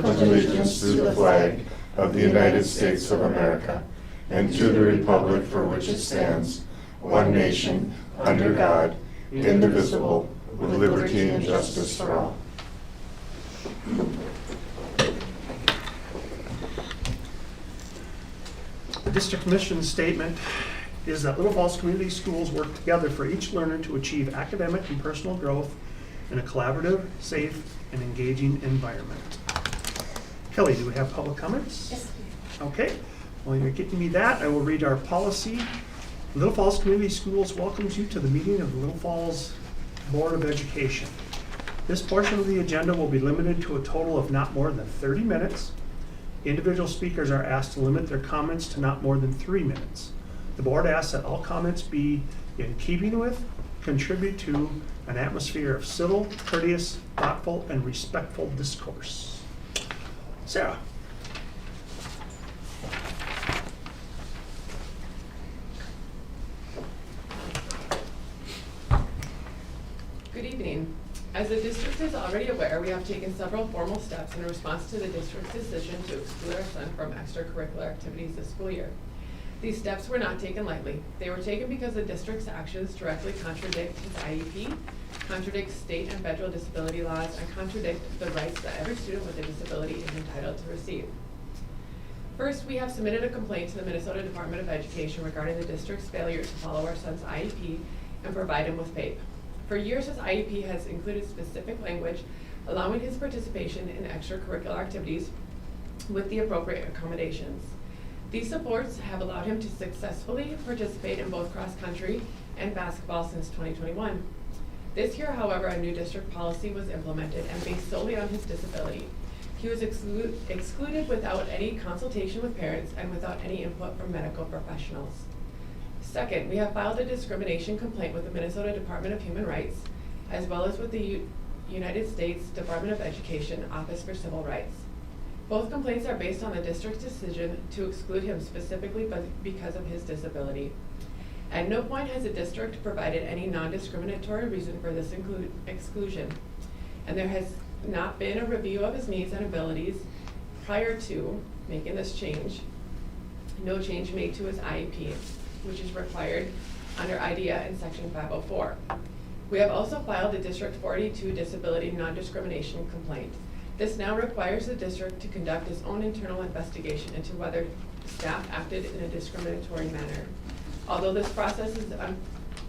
pledge allegiance to the flag of the United States of America and to the republic for which it stands, one nation, under God, indivisible, with liberty and justice for all. The district mission statement is that Little Falls Community Schools work together for each learner to achieve academic and personal growth in a collaborative, safe, and engaging environment. Kelly, do we have public comments? Yes. Okay, while you're getting me that, I will read our policy. Little Falls Community Schools welcomes you to the meeting of the Little Falls Board of Education. This portion of the agenda will be limited to a total of not more than 30 minutes. Individual speakers are asked to limit their comments to not more than 3 minutes. The board asks that all comments be in keeping with, contribute to an atmosphere of civil, courteous, thoughtful, and respectful discourse. Sarah. Good evening. As the district is already aware, we have taken several formal steps in response to the district's decision to exclude our son from extracurricular activities this school year. These steps were not taken lightly. They were taken because the district's actions directly contradict his IEP, contradict state and federal disability laws, and contradict the rights that every student with a disability is entitled to receive. First, we have submitted a complaint to the Minnesota Department of Education regarding the district's failure to follow our son's IEP and provide him with FAPE. For years, his IEP has included specific language allowing his participation in extracurricular activities with the appropriate accommodations. These supports have allowed him to successfully participate in both cross-country and basketball since 2021. This year, however, a new district policy was implemented and based solely on his disability. He was excluded without any consultation with parents and without any input from medical professionals. Second, we have filed a discrimination complaint with the Minnesota Department of Human Rights, as well as with the United States Department of Education Office for Civil Rights. Both complaints are based on the district's decision to exclude him specifically because of his disability. At no point has the district provided any non-discriminatory reason for this exclusion, and there has not been a review of his needs and abilities prior to making this change. No change made to his IEP, which is required under IDEA in Section 504. We have also filed a District 42 disability non-discrimination complaint. This now requires the district to conduct its own internal investigation into whether staff acted in a discriminatory manner. Although this process is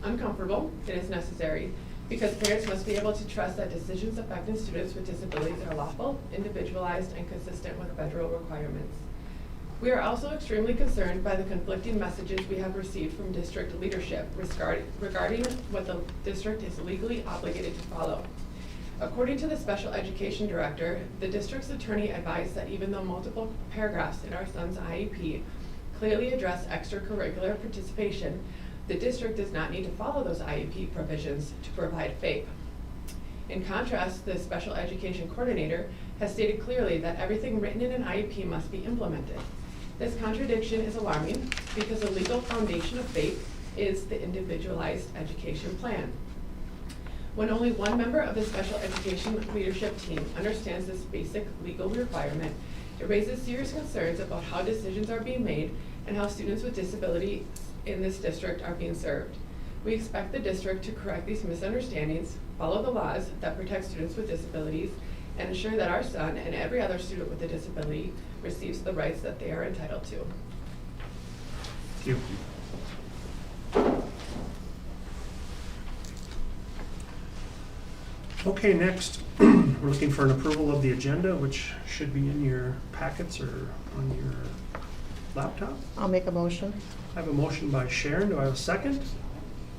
uncomfortable, it is necessary because parents must be able to trust that decisions affecting students with disabilities are lawful, individualized, and consistent with federal requirements. We are also extremely concerned by the conflicting messages we have received from district leadership regarding what the district is legally obligated to follow. According to the special education director, the district's attorney advised that even though multiple paragraphs in our son's IEP clearly address extracurricular participation, the district does not need to follow those IEP provisions to provide FAPE. In contrast, the special education coordinator has stated clearly that everything written in an IEP must be implemented. This contradiction is alarming because the legal foundation of FAPE is the individualized education plan. When only one member of the special education leadership team understands this basic legal requirement, it raises serious concerns about how decisions are being made and how students with disabilities in this district are being served. We expect the district to correct these misunderstandings, follow the laws that protect students with disabilities, and ensure that our son and every other student with a disability receives the rights that they are entitled to. Thank you. Okay, next, we're looking for an approval of the agenda, which should be in your packets or on your laptop. I'll make a motion. I have a motion by Sharon. Do I have a second?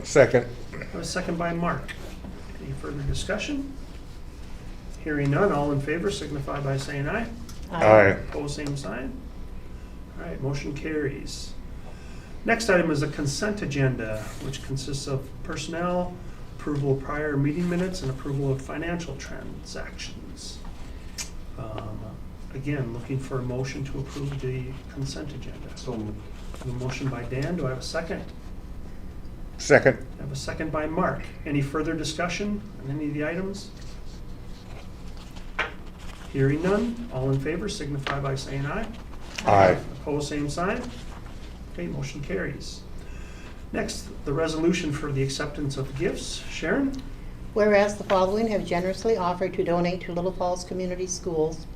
Second. I have a second by Mark. Any further discussion? Hearing none, all in favor signify by saying aye. Aye. Opposed, same sign. All right, motion carries. Next item is a consent agenda, which consists of personnel, approval of prior meeting minutes, and approval of financial transactions. Again, looking for a motion to approve the consent agenda. So moved. I have a motion by Dan. Do I have a second? Second. I have a second by Mark. Any further discussion on any of the items? Hearing none, all in favor signify by saying aye. Aye. Opposed, same sign. Okay, motion carries. Next, the resolution for the acceptance of gifts. Sharon? Whereas the following have generously offered to donate to Little Falls Community Schools,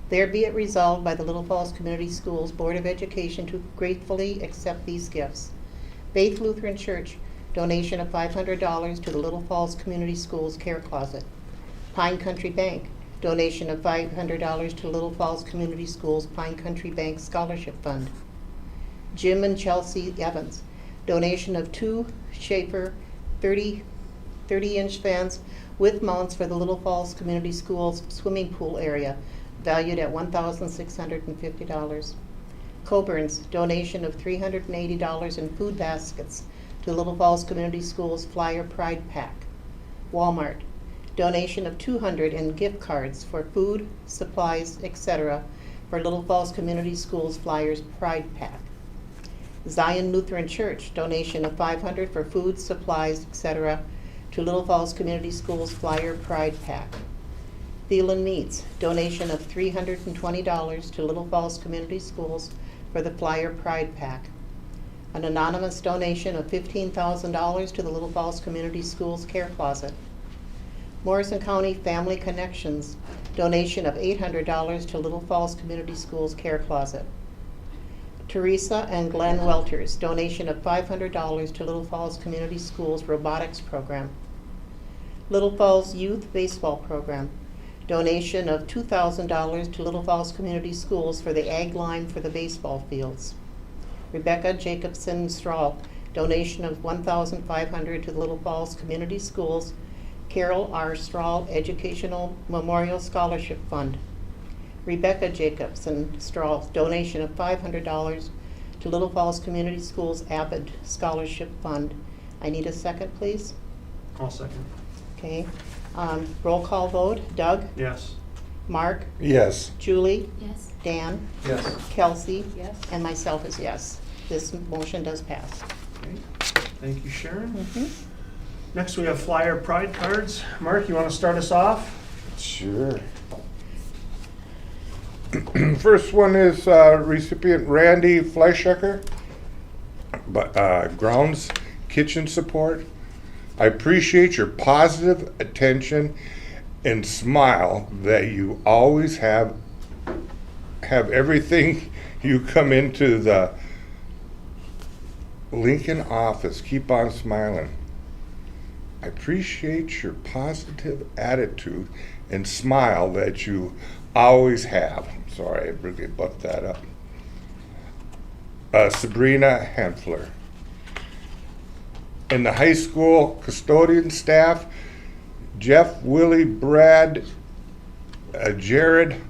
there be it resolved by the Little Falls Community Schools Board of Education to gratefully accept these gifts. Faith Lutheran Church, donation of $500 to the Little Falls Community Schools Care Closet. Pine Country Bank, donation of $500 to Little Falls Community Schools Pine Country Bank Scholarship Fund. Jim and Chelsea Evans, donation of 2 Schaefer 30-inch fans with mounts for the Little Falls Community Schools swimming pool area, valued at $1,650. Coburn's, donation of $380 in food baskets to Little Falls Community Schools Flyer Pride Pack. Walmart, donation of $200 in gift cards for food, supplies, etc. for Little Falls Community Schools Flyers Pride Pack. Zion Lutheran Church, donation of $500 for food, supplies, etc. to Little Falls Community Schools Flyer Pride Pack. Thielen Meats, donation of $320 to Little Falls Community Schools for the Flyer Pride Pack. An anonymous donation of $15,000 to the Little Falls Community Schools Care Closet. Morrison County Family Connections, donation of $800 to Little Falls Community Schools Care Closet. Teresa and Glenn Welters, donation of $500 to Little Falls Community Schools Robotics Program. Little Falls Youth Baseball Program, donation of $2,000 to Little Falls Community Schools for the ag line for the baseball fields. Rebecca Jacobson Strahl, donation of $1,500 to the Little Falls Community Schools Carol R. Strahl Educational Memorial Scholarship Fund. Rebecca Jacobson Strahl, donation of $500 to Little Falls Community Schools Avid Scholarship Fund. I need a second, please. I'll second. Okay. Roll call vote. Doug? Yes. Mark? Yes. Julie? Yes. Dan? Yes. Kelsey? Yes. And myself is yes. This motion does pass. Okay. Thank you, Sharon. Mhm. Next, we have flyer pride cards. Mark, you want to start us off? Sure. First one is recipient Randy Fleischecker, grounds kitchen support. I appreciate your positive attention and smile that you always have everything you come into the Lincoln office. Keep on smiling. I appreciate your positive attitude and smile that you always have. Sorry, I really bucked that up. Sabrina Hanfler. In the high school custodian staff, Jeff, Willie, Brad, Jared,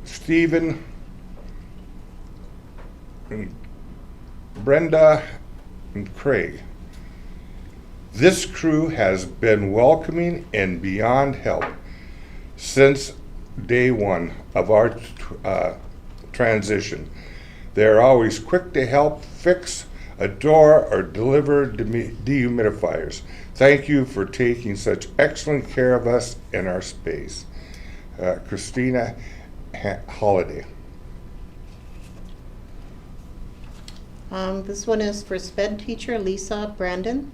Stephen, and Brenda, and Craig. This crew has been welcoming and beyond help since day one of our transition. They're always quick to help fix a door or deliver dehumidifiers. Thank you for taking such excellent care of us and our space. Christina Holiday. This one is for SPED teacher Lisa Brandon.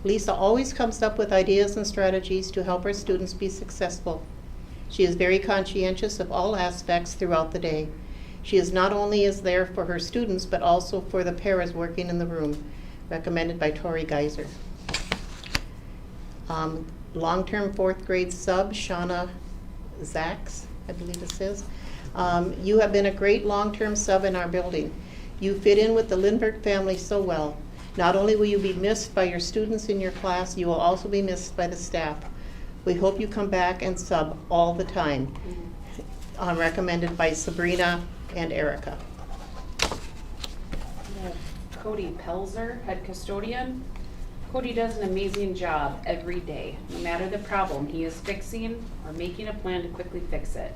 Lisa always comes up with ideas and strategies to help our students be successful. She is very conscientious of all aspects throughout the day. She is not only is there for her students, but also for the paras working in the room, recommended by Tori Geiser. Long-term 4th grade sub, Shauna Zaks, I believe this is. You have been a great long-term sub in our building. You fit in with the Lindbergh family so well. Not only will you be missed by your students in your class, you will also be missed by the staff. We hope you come back and sub all the time. Recommended by Sabrina and Erica. Cody Pelzer, head custodian. Cody does an amazing job every day. No matter the problem, he is fixing or making a plan to quickly fix it.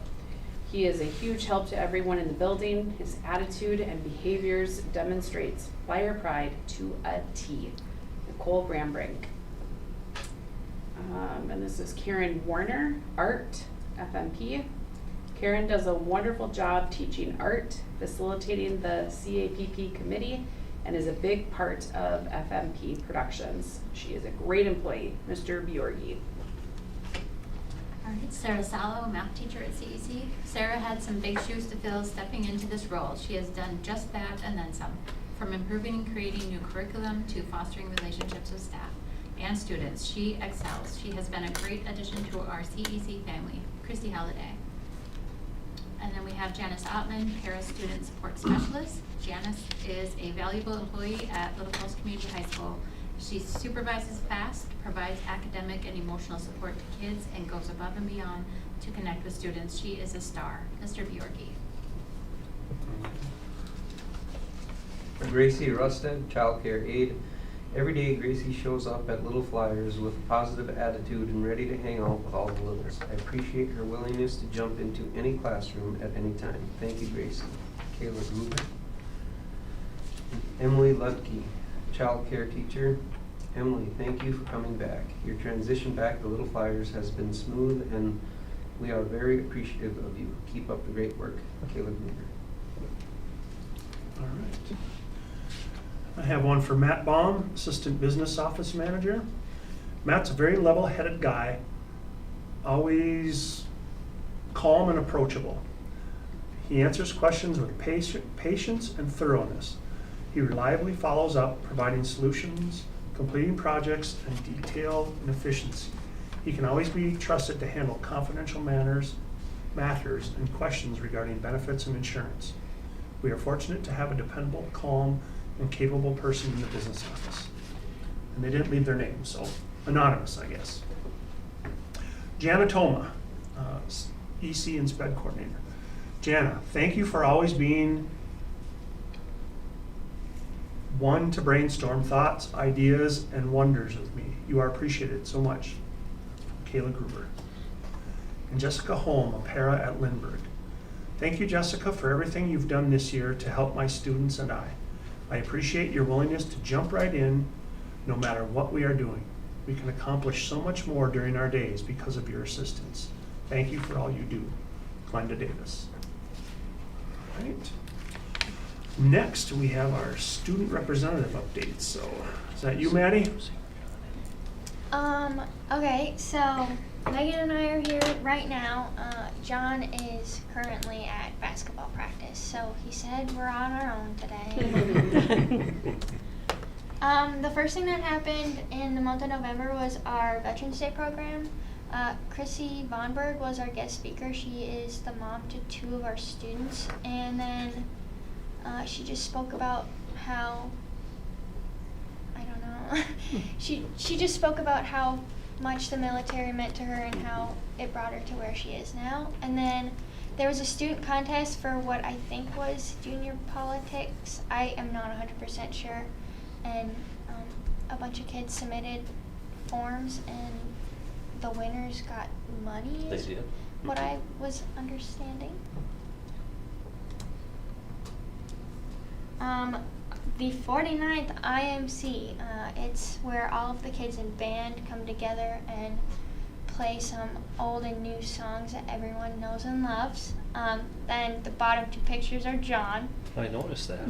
He is a huge help to everyone in the building. His attitude and behaviors demonstrates flyer pride to a T. Nicole Brambrink. And this is Karen Warner, Art, FMP. Karen does a wonderful job teaching art, facilitating the CAPP committee, and is a big part of FMP Productions. She is a great employee. Mr. Bjorgi. All right, Sarah Salo, math teacher at CEC. Sarah had some big shoes to fill stepping into this role. She has done just that and then some, from improving and creating new curriculum to fostering relationships with staff and students. She excels. She has been a great addition to our CEC family. Christy Halliday. And then we have Janice Ottman, Para-Student Support Specialist. Janice is a valuable employee at Little Falls Community High School. She supervises FAST, provides academic and emotional support to kids, and goes above and beyond to connect with students. She is a star. Mr. Bjorgi. Gracie Rusted, child care aide. Every day Gracie shows up at Little Flyers with a positive attitude and ready to hang out with all the littles. I appreciate her willingness to jump into any classroom at any time. Thank you, Gracie. Kayla Gruber. Emily Lutke, child care teacher. Emily, thank you for coming back. Your transition back to Little Flyers has been smooth and we are very appreciative of you. Keep up the great work. Kayla Gruber. All right. I have one for Matt Baum, Assistant Business Office Manager. Matt's a very level-headed guy, always calm and approachable. He answers questions with patience and thoroughness. He reliably follows up, providing solutions, completing projects, and detail and efficiency. He can always be trusted to handle confidential matters and questions regarding benefits and insurance. We are fortunate to have a dependable, calm, and capable person in the business office. And they didn't leave their name, so anonymous, I guess. Jana Toma, EC and SPED coordinator. Jana, thank you for always being one to brainstorm thoughts, ideas, and wonders with me. You are appreciated so much. Kayla Gruber. And Jessica Holm, a para at Lindbergh. Thank you, Jessica, for everything you've done this year to help my students and I. I appreciate your willingness to jump right in no matter what we are doing. We can accomplish so much more during our days because of your assistance. Thank you for all you do. Glenda Davis. All right. Next, we have our student representative updates. So, is that you, Maddie? Okay, so Megan and I are here right now. John is currently at basketball practice, so he said we're on our own today. The first thing that happened in the month of November was our Veterans Day program. Chrissy Vonberg was our guest speaker. She is the mom to 2 of our students, and then she just spoke about how, I don't know, she just spoke about how much the military meant to her and how it brought her to where she is now. And then there was a student contest for what I think was junior politics. I am not 100% sure. And a bunch of kids submitted forms and the winners got money, is what I was understanding. The 49th IMC, it's where all of the kids in band come together and play some old and new songs that everyone knows and loves. Then the bottom 2 pictures are John. I noticed that.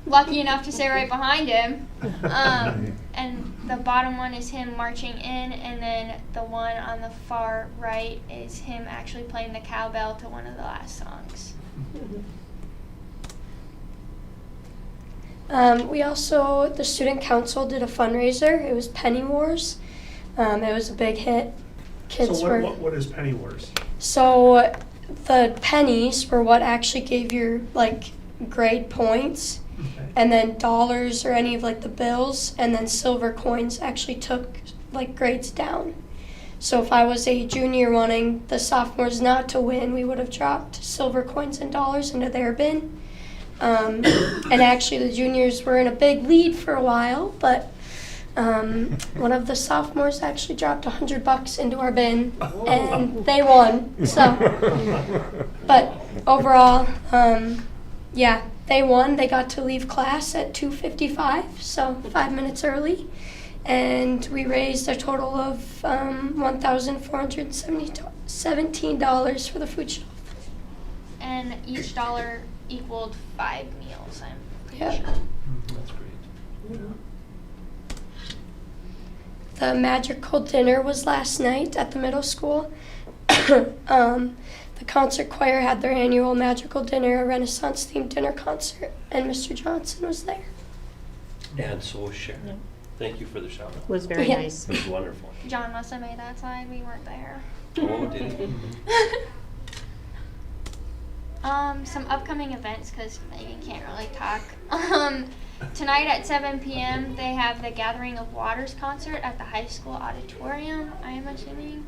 Lucky enough to sit right behind him. And the bottom one is him marching in, and then the one on the far right is him actually playing the cowbell to one of the last songs. We also, the student council did a fundraiser. It was Penny Wars. It was a big hit. Kids So what is Penny Wars? So the pennies were what actually gave your grade points, Okay. and then dollars or any of the bills, and then silver coins actually took grades down. So if I was a junior wanting the sophomores not to win, we would have dropped silver coins and dollars into their bin. And actually the juniors were in a big lead for a while, but one of the sophomores actually dropped $100 into our bin, and they won. So, but overall, yeah, they won. They got to leave class at 2:55, so 5 minutes early, and we raised a total of $1,476. $17 for the food shelf. And each dollar equaled 5 meals, I'm pretty Yeah. sure. That's great. The magical dinner was last night at the middle school. The concert choir had their annual magical dinner, a Renaissance-themed dinner concert, and Mr. Johnson was there. And so was Sharon. Thank you for the shout out. Was very Yeah. nice. It was wonderful. John must have made that slide, we weren't there. Oh, did he? Some upcoming events, because Megan can't really talk. Tonight at 7 p.m. they have the Gathering of Waters concert at the high school auditorium, I am assuming.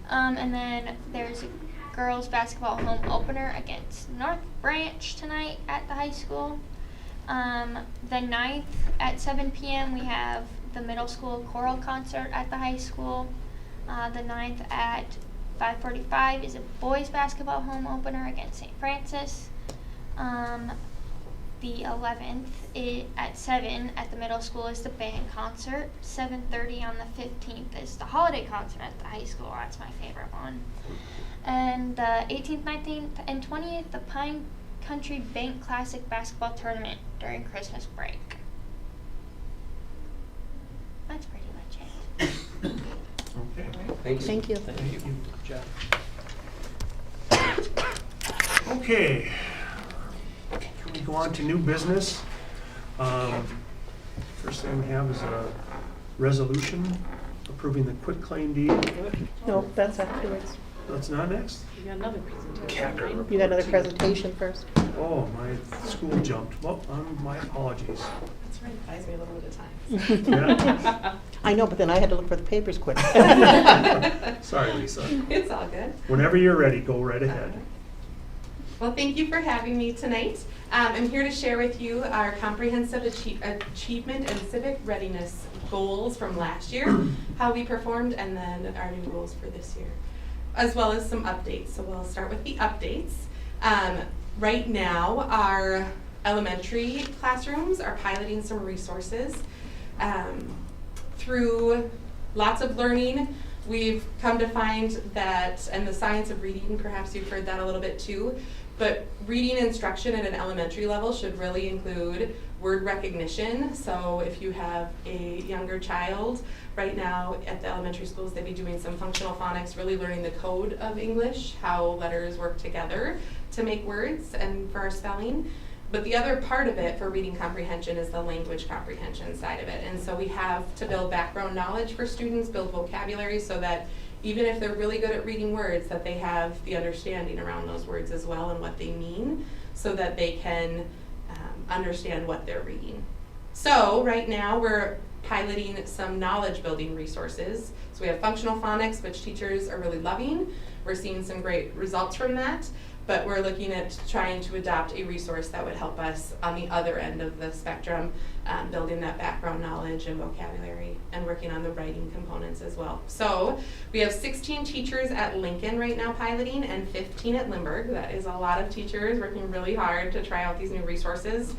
And then there's a girls basketball home opener against North Branch tonight at the high school. The 9th at 7 p.m. we have the middle school choral concert at the high school. The 9th at 5:45 is a boys basketball home opener against St. Francis. The 11th at 7 at the middle school is the band concert. 7:30 on the 15th is the holiday concert at the high school. That's my favorite one. And the 18th, 19th, and 20th, the Pine Country Bank Classic basketball tournament during Christmas break. That's pretty much it. Okay. Thank you. Thank you. Thank you. Good job. Okay. Can we go on to new business? First thing we have is a resolution approving the quitclaim deed. No, that's afterwards. That's not next? You got another presentation, right? You got another presentation first? Oh, my school jumped. Well, my apologies. That's right, buys me a little bit of time. Yeah. I know, but then I had to look for the papers quick. Sorry, Lisa. It's all good. Whenever you're ready, go right ahead. Well, thank you for having me tonight. I'm here to share with you our comprehensive achievement and civic readiness goals from last year, how we performed, and then our new goals for this year, as well as some updates. So we'll start with the updates. Right now, our elementary classrooms are piloting some resources. Through lots of learning, we've come to find that, and the science of reading, perhaps you've heard that a little bit too, but reading instruction at an elementary level should really include word recognition. So if you have a younger child, right now at the elementary schools, they'd be doing some functional phonics, really learning the code of English, how letters work together to make words and for our spelling. But the other part of it for reading comprehension is the language comprehension side of it. And so we have to build background knowledge for students, build vocabulary so that even if they're really good at reading words, that they have the understanding around those words as well and what they mean so that they can understand what they're reading. So right now we're piloting some knowledge building resources. So we have functional phonics, which teachers are really loving. We're seeing some great results from that. But we're looking at trying to adopt a resource that would help us on the other end of the spectrum, building that background knowledge and vocabulary and working on the writing components as well. So we have 16 teachers at Lincoln right now piloting and 15 at Lindbergh. That is a lot of teachers working really hard to try out these new resources.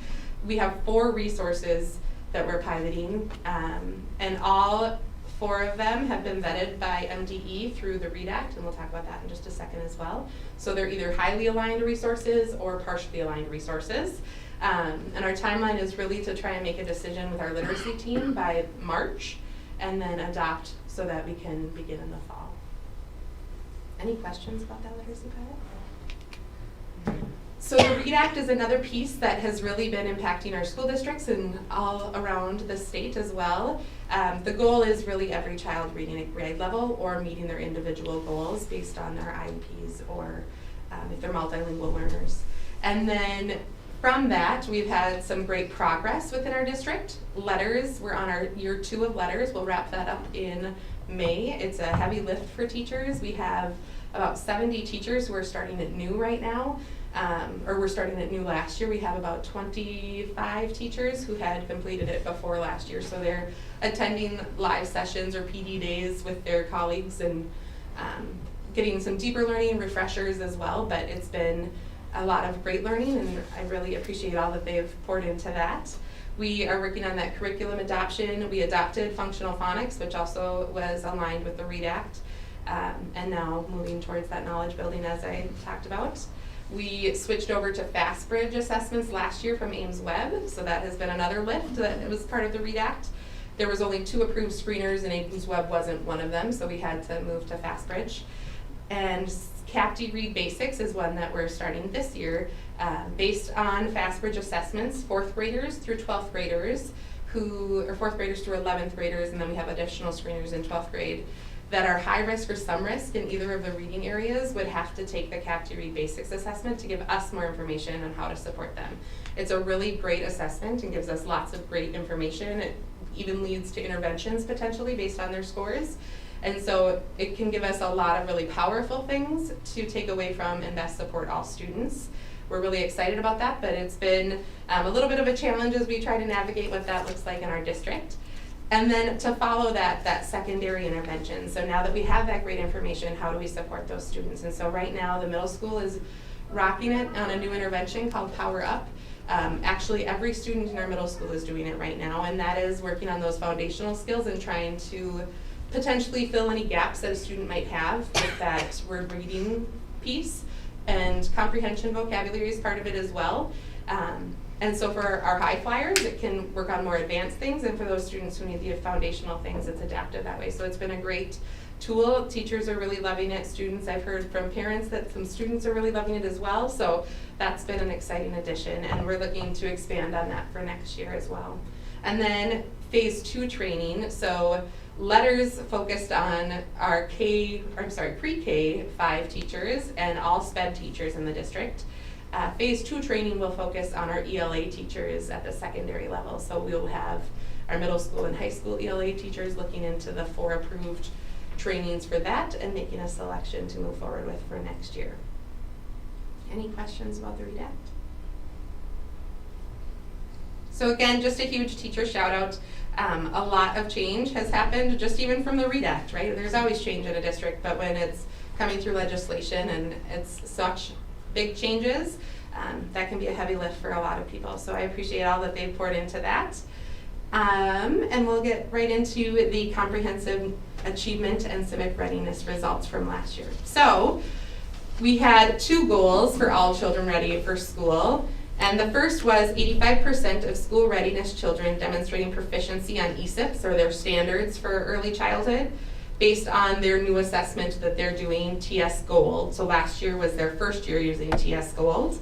We have 4 resources that we're piloting, and all 4 of them have been vetted by MDE through the READ Act, and we'll talk about that in just a second as well. So they're either highly aligned resources or partially aligned resources. And our timeline is really to try and make a decision with our literacy team by March and then adopt so that we can begin in the fall. Any questions about that literacy pilot? So the READ Act is another piece that has really been impacting our school districts and all around the state as well. The goal is really every child reading at grade level or meeting their individual goals based on their IEPs or if they're multilingual learners. And then from that, we've had some great progress within our district. Letters, we're on our year 2 of letters. We'll wrap that up in May. It's a heavy lift for teachers. We have about 70 teachers who are starting at new right now. Or we're starting at new last year. We have about 25 teachers who had completed it before last year. So they're attending live sessions or PD days with their colleagues and getting some deeper learning refreshers as well. But it's been a lot of great learning, and I really appreciate all that they've poured into that. We are working on that curriculum adoption. We adopted functional phonics, which also was aligned with the READ Act. and now moving towards that knowledge building as I talked about. We switched over to FastBridge assessments last year from Ames Web, so that has been another lift that was part of the READ Act. There was only 2 approved screeners and Ames Web wasn't one of them, so we had to move to FastBridge. And CAPTE Read Basics is one that we're starting this year, based on FastBridge assessments, 4th graders through 12th graders, or 4th graders through 11th graders, and then we have additional screeners in 12th grade, that are high risk or some risk in either of the reading areas would have to take the CAPTE Read Basics assessment to give us more information on how to support them. It's a really great assessment and gives us lots of great information. It even leads to interventions potentially based on their scores. And so it can give us a lot of really powerful things to take away from and best support all students. We're really excited about that, but it's been a little bit of a challenge as we try to navigate what that looks like in our district. And then to follow that secondary intervention. So now that we have that great information, how do we support those students? And so right now the middle school is rocking it on a new intervention called Power Up. Actually every student in our middle school is doing it right now, and that is working on those foundational skills and trying to potentially fill any gaps that a student might have with that word reading piece. And comprehension vocabulary is part of it as well. And so for our high flyers, it can work on more advanced things, and for those students who need the foundational things, it's adapted that way. So it's been a great tool. Teachers are really loving it. Students, I've heard from parents that some students are really loving it as well. So that's been an exciting addition, and we're looking to expand on that for next year as well. And then phase 2 training. So letters focused on our pre-K 5 teachers and all SPED teachers in the district. Phase 2 training will focus on our ELA teachers at the secondary level. So we'll have our middle school and high school ELA teachers looking into the 4 approved trainings for that and making a selection to move forward with for next year. Any questions about the READ Act? So again, just a huge teacher shout out. A lot of change has happened just even from the READ Act, right? There's always change in a district, but when it's coming through legislation and it's such big changes, that can be a heavy lift for a lot of people. So I appreciate all that they've poured into that. And we'll get right into the comprehensive achievement and civic readiness results from last year. So we had 2 goals for all children ready for school. And the first was 85% of school readiness children demonstrating proficiency on ESIPs, or their standards for early childhood, based on their new assessment that they're doing, TS Gold. So last year was their first year using TS Gold.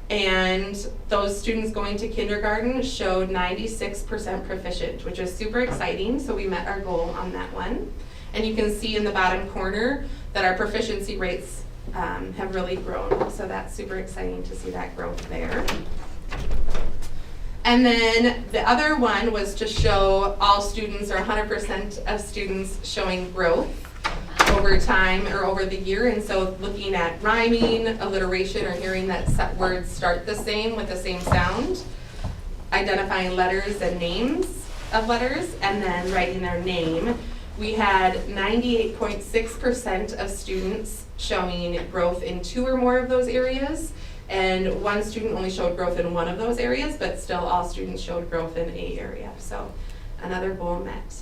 And those students going to kindergarten showed 96% proficient, which is super exciting. So we met our goal on that one. And you can see in the bottom corner that our proficiency rates have really grown. So that's super exciting to see that growth there. And then the other one was to show all students, or 100% of students, showing growth over time or over the year. And so looking at rhyming, alliteration, or hearing that words start the same with the same sound, identifying letters and names of letters, and then writing their name. We had 98.6% of students showing growth in 2 or more of those areas, and 1 student only showed growth in 1 of those areas, but still all students showed growth in a area. So another goal met.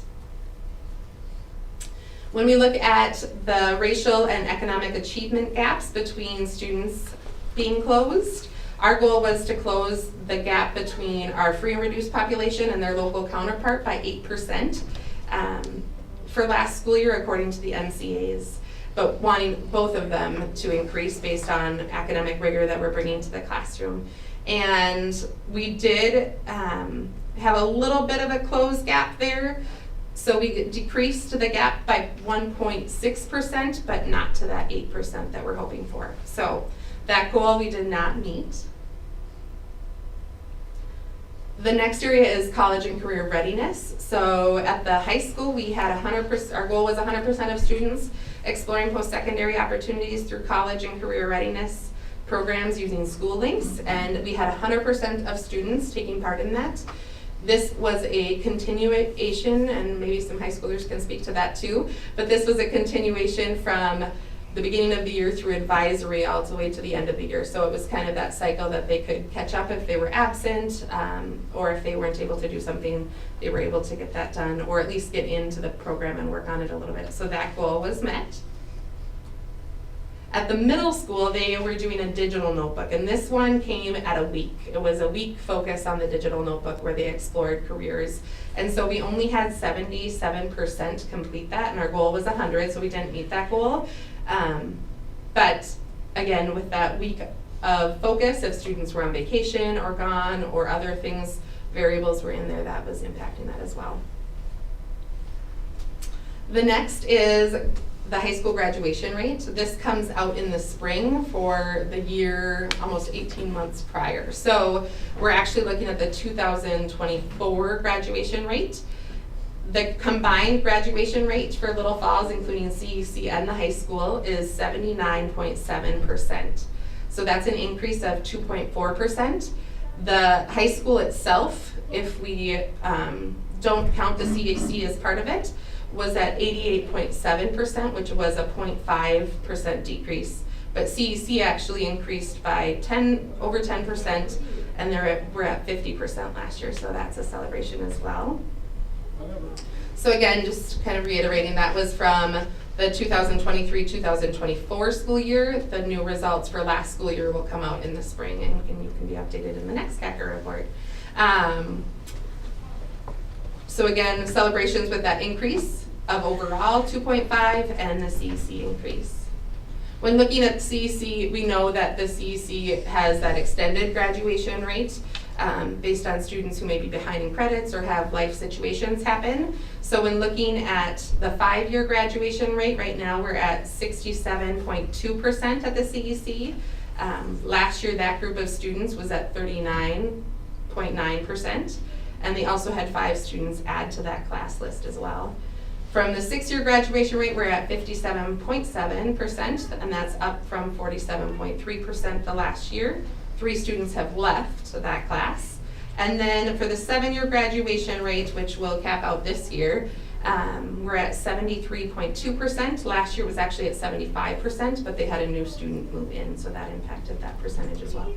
When we look at the racial and economic achievement gaps between students being closed, our goal was to close the gap between our free and reduced population and their local counterpart by 8% for last school year, according to the MCAs, but wanting both of them to increase based on academic rigor that we're bringing to the classroom. And we did have a little bit of a closed gap there. So we decreased the gap by 1.6%, but not to that 8% that we're hoping for. So that goal we did not meet. The next area is college and career readiness. So at the high school, we had 100%, our goal was 100% of students exploring post-secondary opportunities through college and career readiness programs using school links, and we had 100% of students taking part in that. This was a continuation, and maybe some high schoolers can speak to that too, but this was a continuation from the beginning of the year through advisory all the way to the end of the year. So it was kind of that cycle that they could catch up if they were absent, or if they weren't able to do something, they were able to get that done, or at least get into the program and work on it a little bit. So that goal was met. At the middle school, they were doing a digital notebook, and this one came at a week. It was a week focus on the digital notebook where they explored careers. And so we only had 77% complete that, and our goal was 100, so we didn't meet that goal. But again, with that week of focus, if students were on vacation or gone or other things, variables were in there, that was impacting that as well. The next is the high school graduation rate. This comes out in the spring for the year almost 18 months prior. So we're actually looking at the 2024 graduation rate. The combined graduation rate for Little Falls, including CEC and the high school, is 79.7%. So that's an increase of 2.4%. The high school itself, if we don't count the CEC as part of it, was at 88.7%, which was a 0.5% decrease. But CEC actually increased by over 10%, and we're at 50% last year, so that's a celebration as well. So again, just kind of reiterating, that was from the 2023-2024 school year. The new results for last school year will come out in the spring, and you can be updated in the next CACR report. So again, celebrations with that increase of overall 2.5 and the CEC increase. When looking at CEC, we know that the CEC has that extended graduation rate based on students who may be behind in credits or have life situations happen. So when looking at the 5-year graduation rate, right now we're at 67.2% at the CEC. Last year that group of students was at 39.9%, and they also had 5 students add to that class list as well. From the 6-year graduation rate, we're at 57.7%, and that's up from 47.3% the last year. 3 students have left that class. And then for the 7-year graduation rate, which will cap out this year, we're at 73.2%. Last year was actually at 75%, but they had a new student move in, so that impacted that percentage as well.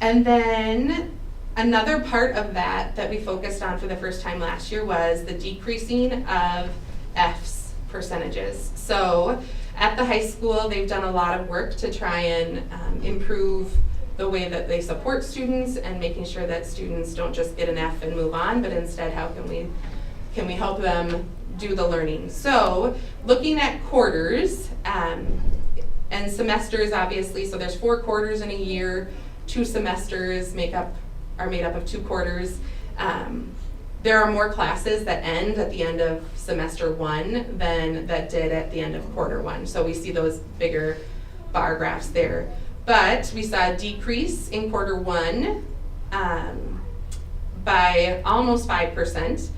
And then another part of that we focused on for the first time last year was the decreasing of F's percentages. So at the high school, they've done a lot of work to try and improve the way that they support students and making sure that students don't just get an F and move on, but instead how can we help them do the learning. So looking at quarters and semesters, obviously, so there's 4 quarters in a year, 2 semesters are made up of 2 quarters. There are more classes that end at the end of semester 1 than that did at the end of quarter 1. So we see those bigger bar graphs there. But we saw a decrease in quarter 1 by almost 5%.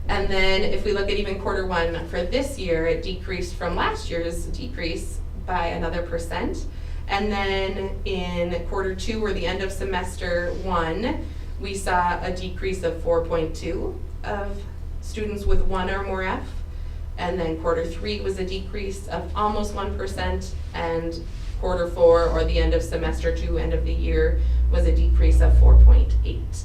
And then if we look at even quarter 1 for this year, it decreased from last year's decrease by another %. And then in quarter 2, or the end of semester 1, we saw a decrease of 4.2 of students with 1 or more F. And then quarter 3 was a decrease of almost 1%, and quarter 4, or the end of semester 2, end of the year, was a decrease of 4.8.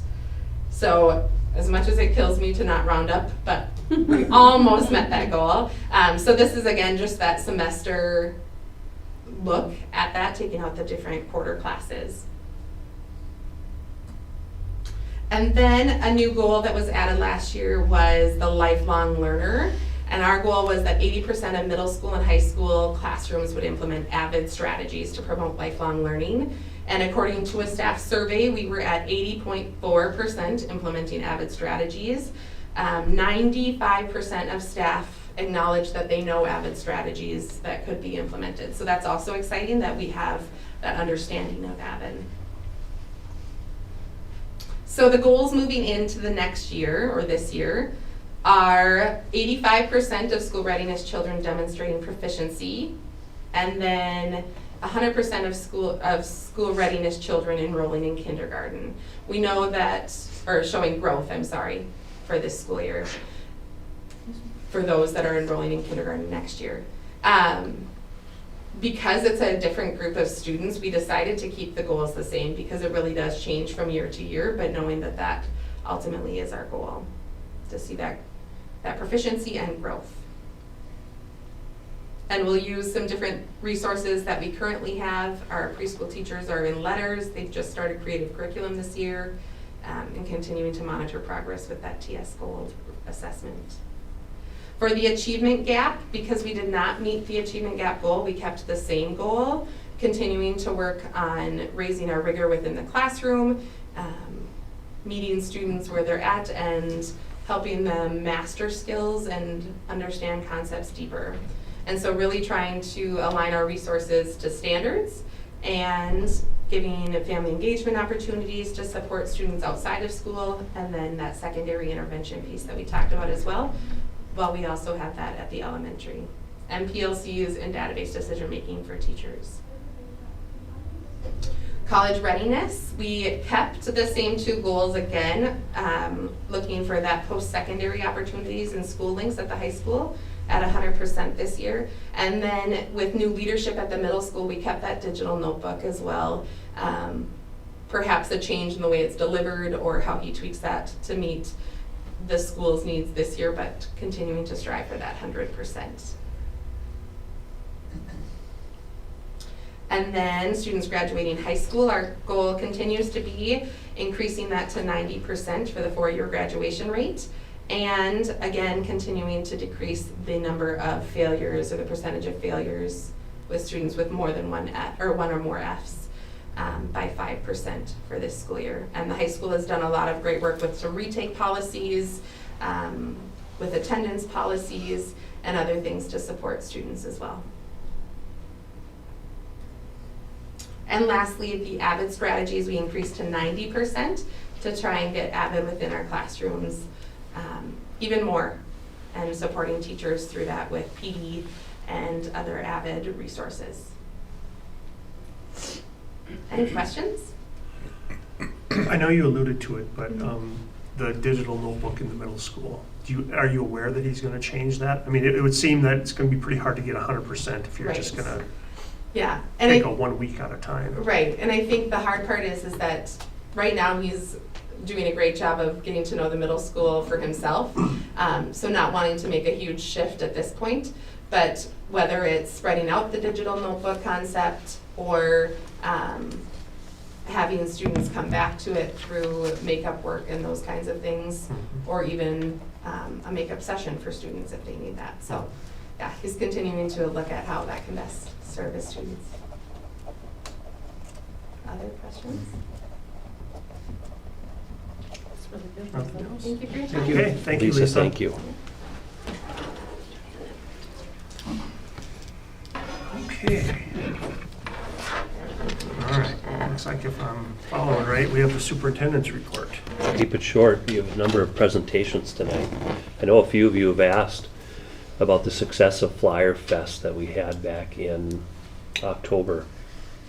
So as much as it kills me to not round up, but we almost met that goal. So this is again just that semester look at that, taking out the different quarter classes. And then a new goal that was added last year was the lifelong learner. And our goal was that 80% of middle school and high school classrooms would implement AVID strategies to promote lifelong learning. And according to a staff survey, we were at 80.4% implementing AVID strategies. 95% of staff acknowledge that they know AVID strategies that could be implemented. So that's also exciting that we have that understanding of AVID. So the goals moving into the next year, or this year, are 85% of school readiness children demonstrating proficiency, and then 100% of school readiness children enrolling in kindergarten. We know that, or showing growth, for this school year, for those that are enrolling in kindergarten next year. Because it's a different group of students, we decided to keep the goals the same because it really does change from year to year, but knowing that that ultimately is our goal, to see that proficiency and growth. And we'll use some different resources that we currently have. Our preschool teachers are in letters. They've just started creative curriculum this year, and continuing to monitor progress with that TS Gold assessment. For the achievement gap, because we did not meet the achievement gap goal, we kept the same goal, continuing to work on raising our rigor within the classroom, meeting students where they're at, and helping them master skills and understand concepts deeper. And so really trying to align our resources to standards and giving family engagement opportunities to support students outside of school, and then that secondary intervention piece that we talked about as well, while we also have that at the elementary. And PLCs and database decision making for teachers. College readiness, we kept the same 2 goals again, looking for that post-secondary opportunities and school links at the high school at 100% this year. And then with new leadership at the middle school, we kept that digital notebook as well. Perhaps a change in the way it's delivered or how he tweaks that to meet the school's needs this year, but continuing to strive for that 100%. And then students graduating high school, our goal continues to be increasing that to 90% for the 4-year graduation rate. And again, continuing to decrease the number of failures or the percentage of failures with students with more than one or more Fs by 5% for this school year. And the high school has done a lot of great work with some retake policies, with attendance policies, and other things to support students as well. And lastly, the AVID strategies we increased to 90% to try and get AVID within our classrooms even more, and supporting teachers through that with PD and other AVID resources. Any questions? I know you alluded to it, but the digital notebook in the middle school, are you aware that he's going to change that? I mean, it would seem that it's going to be pretty hard to get 100% if you're just going to take a 1 week at a time. Right, and I think the hard part is that right now he's doing a great job of getting to know the middle school for himself, so not wanting to make a huge shift at this point, but whether it's spreading out the digital notebook concept or having students come back to it through makeup work and those kinds of things, or even a makeup session for students if they need that. So yeah, he's continuing to look at how that can best serve his students. Other questions? Nothing else? Thank you for your time. Okay, thank you, Lisa. Thank you. Okay. All right, looks like if I'm following right, we have the superintendent's report. I'll keep it short. You have a number of presentations tonight. I know a few of you have asked about the success of Flyer Fest that we had back in October.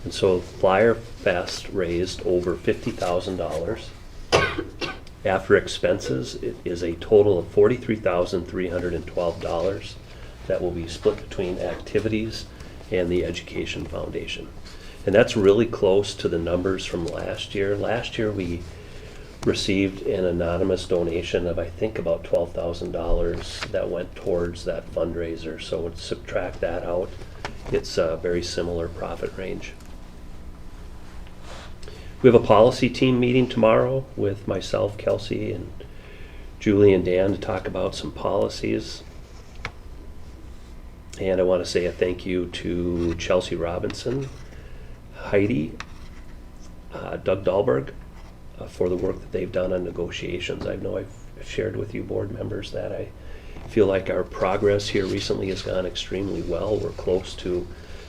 And so Flyer Fest raised over $50,000. After expenses, it is a total of $43,312 that will be split between activities and the Education Foundation. And that's really close to the numbers from last year. Last year we received an anonymous donation of I think about $12,000 that went towards that fundraiser. So to subtract that out, it's a very similar profit range. We have a policy team meeting tomorrow with myself, Kelsey, and Julie and Dan to talk about some policies. And I want to say a thank you to Chelsea Robinson, Heidi, Doug Dahlberg for the work that they've done on negotiations. I know I've shared with you board members that I feel like our progress here recently has gone extremely well. We're close to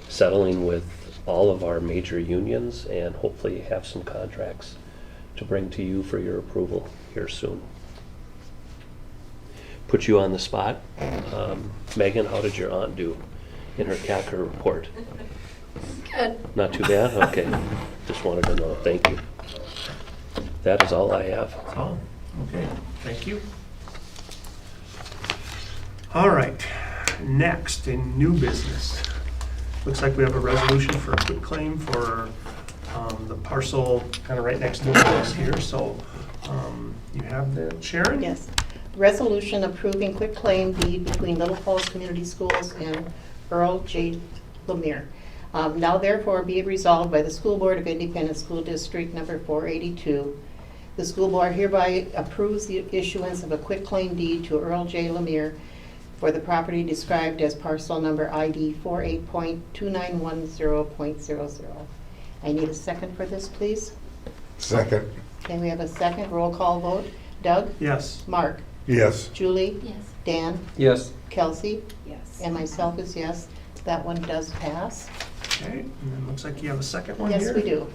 settling with all of our major unions and hopefully have some contracts to bring to you for your approval here soon. Put you on the spot. Megan, how did your aunt do in her CACR report? Good. Not too bad? Okay. Just wanted to know. Thank you. That is all I have. Oh, okay, thank you. All right, next in new business. Looks like we have a resolution for a quit claim for the parcel kind of right next door to us here. So you have that, Sharon? Yes. Resolution approving quitclaim deed between Little Falls Community Schools and Earl J. Lemire. Now therefore be it resolved by the School Board of Independent School District Number 482. The school board hereby approves the issuance of a quitclaim deed to Earl J. Lemire for the property described as parcel number ID 48.2910.00. I need a second for this, please. Second. Okay, we have a second. Roll call vote. Doug? Yes. Mark? Yes. Julie? Yes. Dan? Yes. Kelsey? Yes. And myself is yes. That one does pass. Okay, and then looks like you have a second one here. Yes, we do.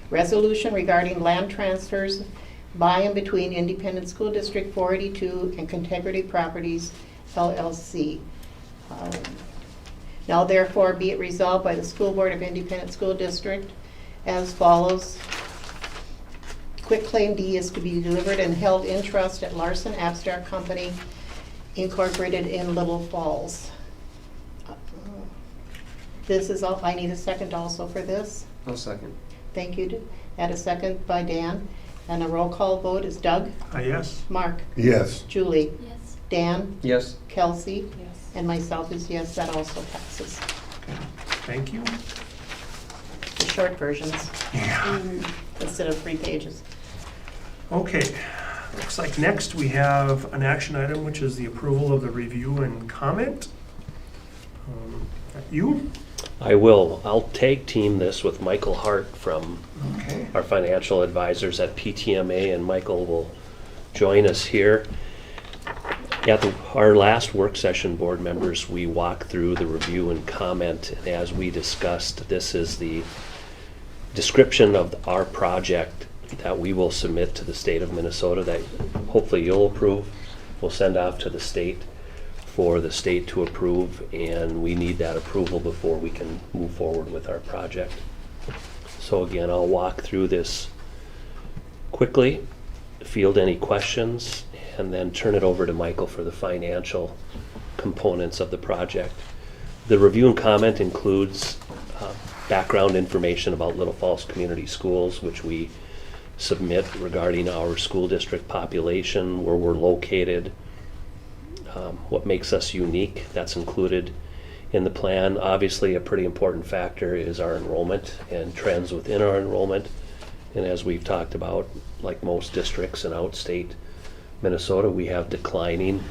Resolution regarding land transfers by and between Independent School District 482 and Contegrity Properties LLC. Now therefore be it resolved by the School Board of Independent School District as follows. Quitclaim deed is to be delivered and held in trust at Larson Abstract Company Incorporated in Little Falls. This is all, I need a second also for this. I'll second. Thank you. And a second by Dan. And a roll call vote is Doug, Yes. Mark, Yes. Julie, Yes. Dan, Yes. Kelsey, Yes. and myself is yes. That also passes. Okay, thank you. The short versions Yeah. instead of 3 pages. Okay, looks like next we have an action item, which is the approval of the review and comment. You? I will. I'll tag team this with Michael Hart from Okay. our financial advisors at PTMA, and Michael will join us here. At our last work session, board members, we walked through the review and comment, and as we discussed, this is the description of our project that we will submit to the state of Minnesota that hopefully you'll approve. We'll send off to the state for the state to approve, and we need that approval before we can move forward with our project. So again, I'll walk through this quickly, field any questions, and then turn it over to Michael for the financial components of the project. The review and comment includes background information about Little Falls Community Schools, which we submit regarding our school district population, where we're located, what makes us unique. That's included in the plan. Obviously, a pretty important factor is our enrollment and trends within our enrollment. And as we've talked about, like most districts in outstate Minnesota, we have declining,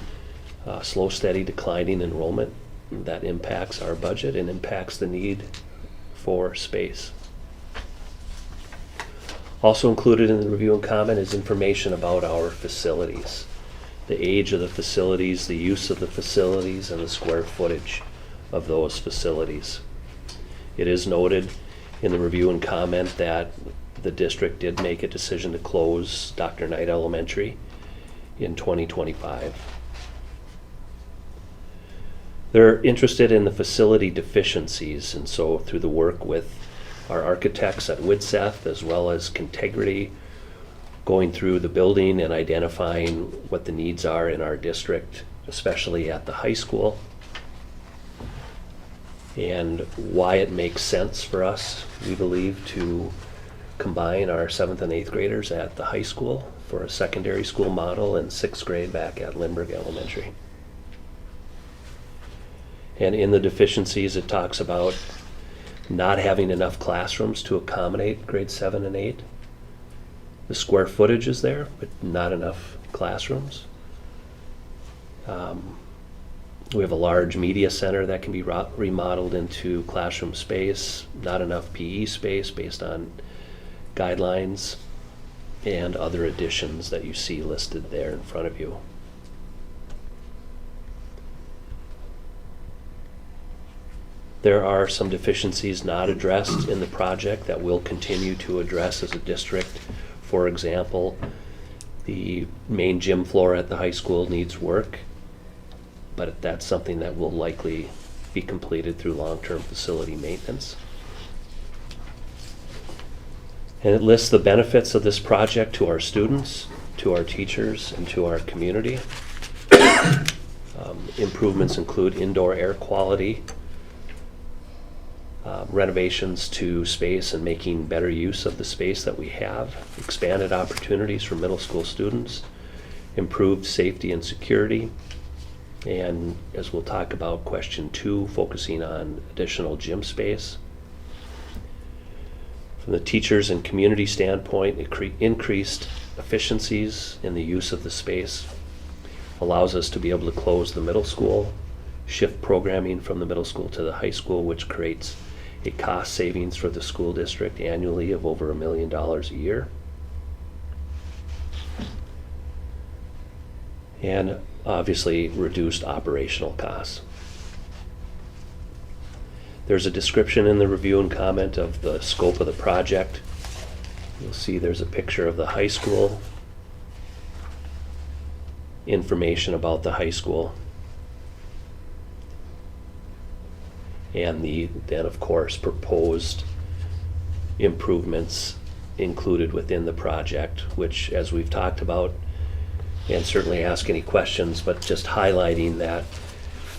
slow, steady declining enrollment. That impacts our budget and impacts the need for space. Also included in the review and comment is information about our facilities, the age of the facilities, the use of the facilities, and the square footage of those facilities. It is noted in the review and comment that the district did make a decision to close Dr. Knight Elementary in 2025. They're interested in the facility deficiencies, and so through the work with our architects at Widseth as well as Contegrity, going through the building and identifying what the needs are in our district, especially at the high school, and why it makes sense for us, we believe, to combine our 7th and 8th graders at the high school for a secondary school model and 6th grade back at Lindbergh Elementary. And in the deficiencies, it talks about not having enough classrooms to accommodate grades 7 and 8. The square footage is there, but not enough classrooms. We have a large media center that can be remodeled into classroom space, not enough PE space based on guidelines, and other additions that you see listed there in front of you. There are some deficiencies not addressed in the project that we'll continue to address as a district. For example, the main gym floor at the high school needs work, but that's something that will likely be completed through long-term facility maintenance. And it lists the benefits of this project to our students, to our teachers, and to our community. Improvements include indoor air quality, renovations to space and making better use of the space that we have, expanded opportunities for middle school students, improved safety and security, And as we'll talk about, question 2, focusing on additional gym space. From the teachers and community standpoint, increased efficiencies in the use of the space allows us to be able to close the middle school, shift programming from the middle school to the high school, which creates a cost savings for the school district annually of over $1 million a year. And obviously reduced operational costs. There's a description in the review and comment of the scope of the project. You'll see there's a picture of the high school, information about the high school, and then of course proposed improvements included within the project, which, as we've talked about, and certainly ask any questions, but just highlighting that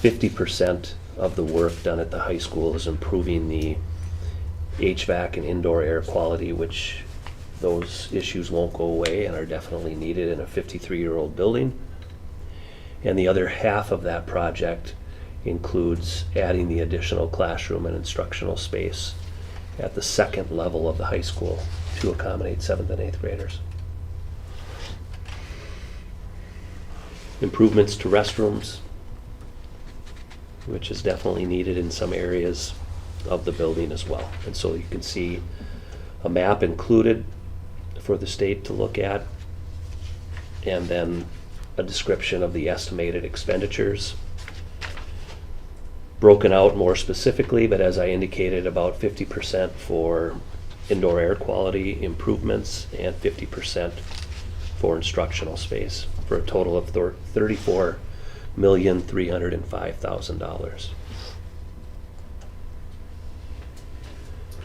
50% of the work done at the high school is improving the HVAC and indoor air quality, which those issues won't go away and are definitely needed in a 53-year-old building. And the other half of that project includes adding the additional classroom and instructional space at the second level of the high school to accommodate 7th and 8th graders. Improvements to restrooms, which is definitely needed in some areas of the building as well. And so you can see a map included for the state to look at, and then a description of the estimated expenditures, broken out more specifically, but as I indicated, about 50% for indoor air quality improvements and 50% for instructional space, for a total of $34,305,000.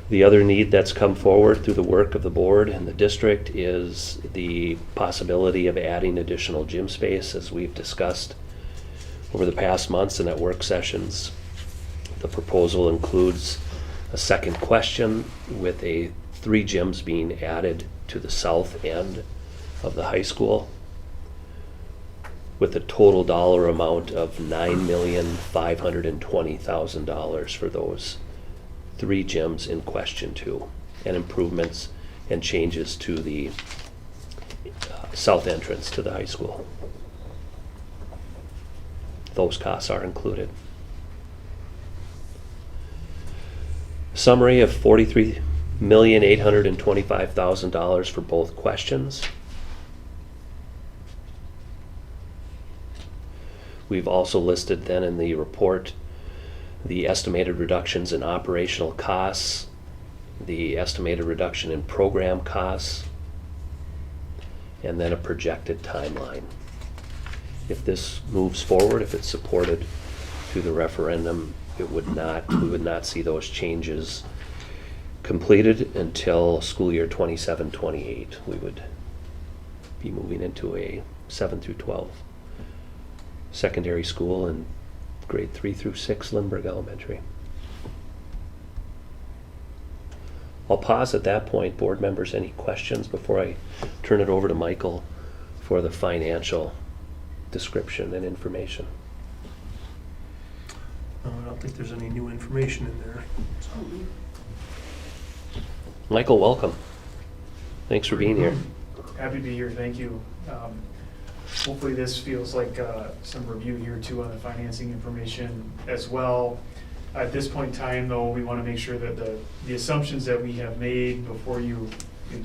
The other need that's come forward through the work of the board and the district is the possibility of adding additional gym space, as we've discussed over the past months and at work sessions. The proposal includes a second question with 3 gyms being added to the south end of the high school, with a total dollar amount of $9,520,000 for those 3 gyms in question 2, and improvements and changes to the south entrance to the high school. Those costs are included. Summary of $43,825,000 for both questions. We've also listed then in the report the estimated reductions in operational costs, the estimated reduction in program costs, and then a projected timeline. If this moves forward, if it's supported through the referendum, we would not see those changes completed until school year 27-28. We would be moving into a 7 through 12 secondary school and grade 3 through 6 Lindbergh Elementary. I'll pause at that point. Board members, any questions before I turn it over to Michael for the financial description and information? I don't think there's any new information in there. Michael, welcome. Thanks for being here. Happy to be here, thank you. Hopefully this feels like some review here too on the financing information as well. At this point in time though, we want to make sure that the assumptions that we have made before you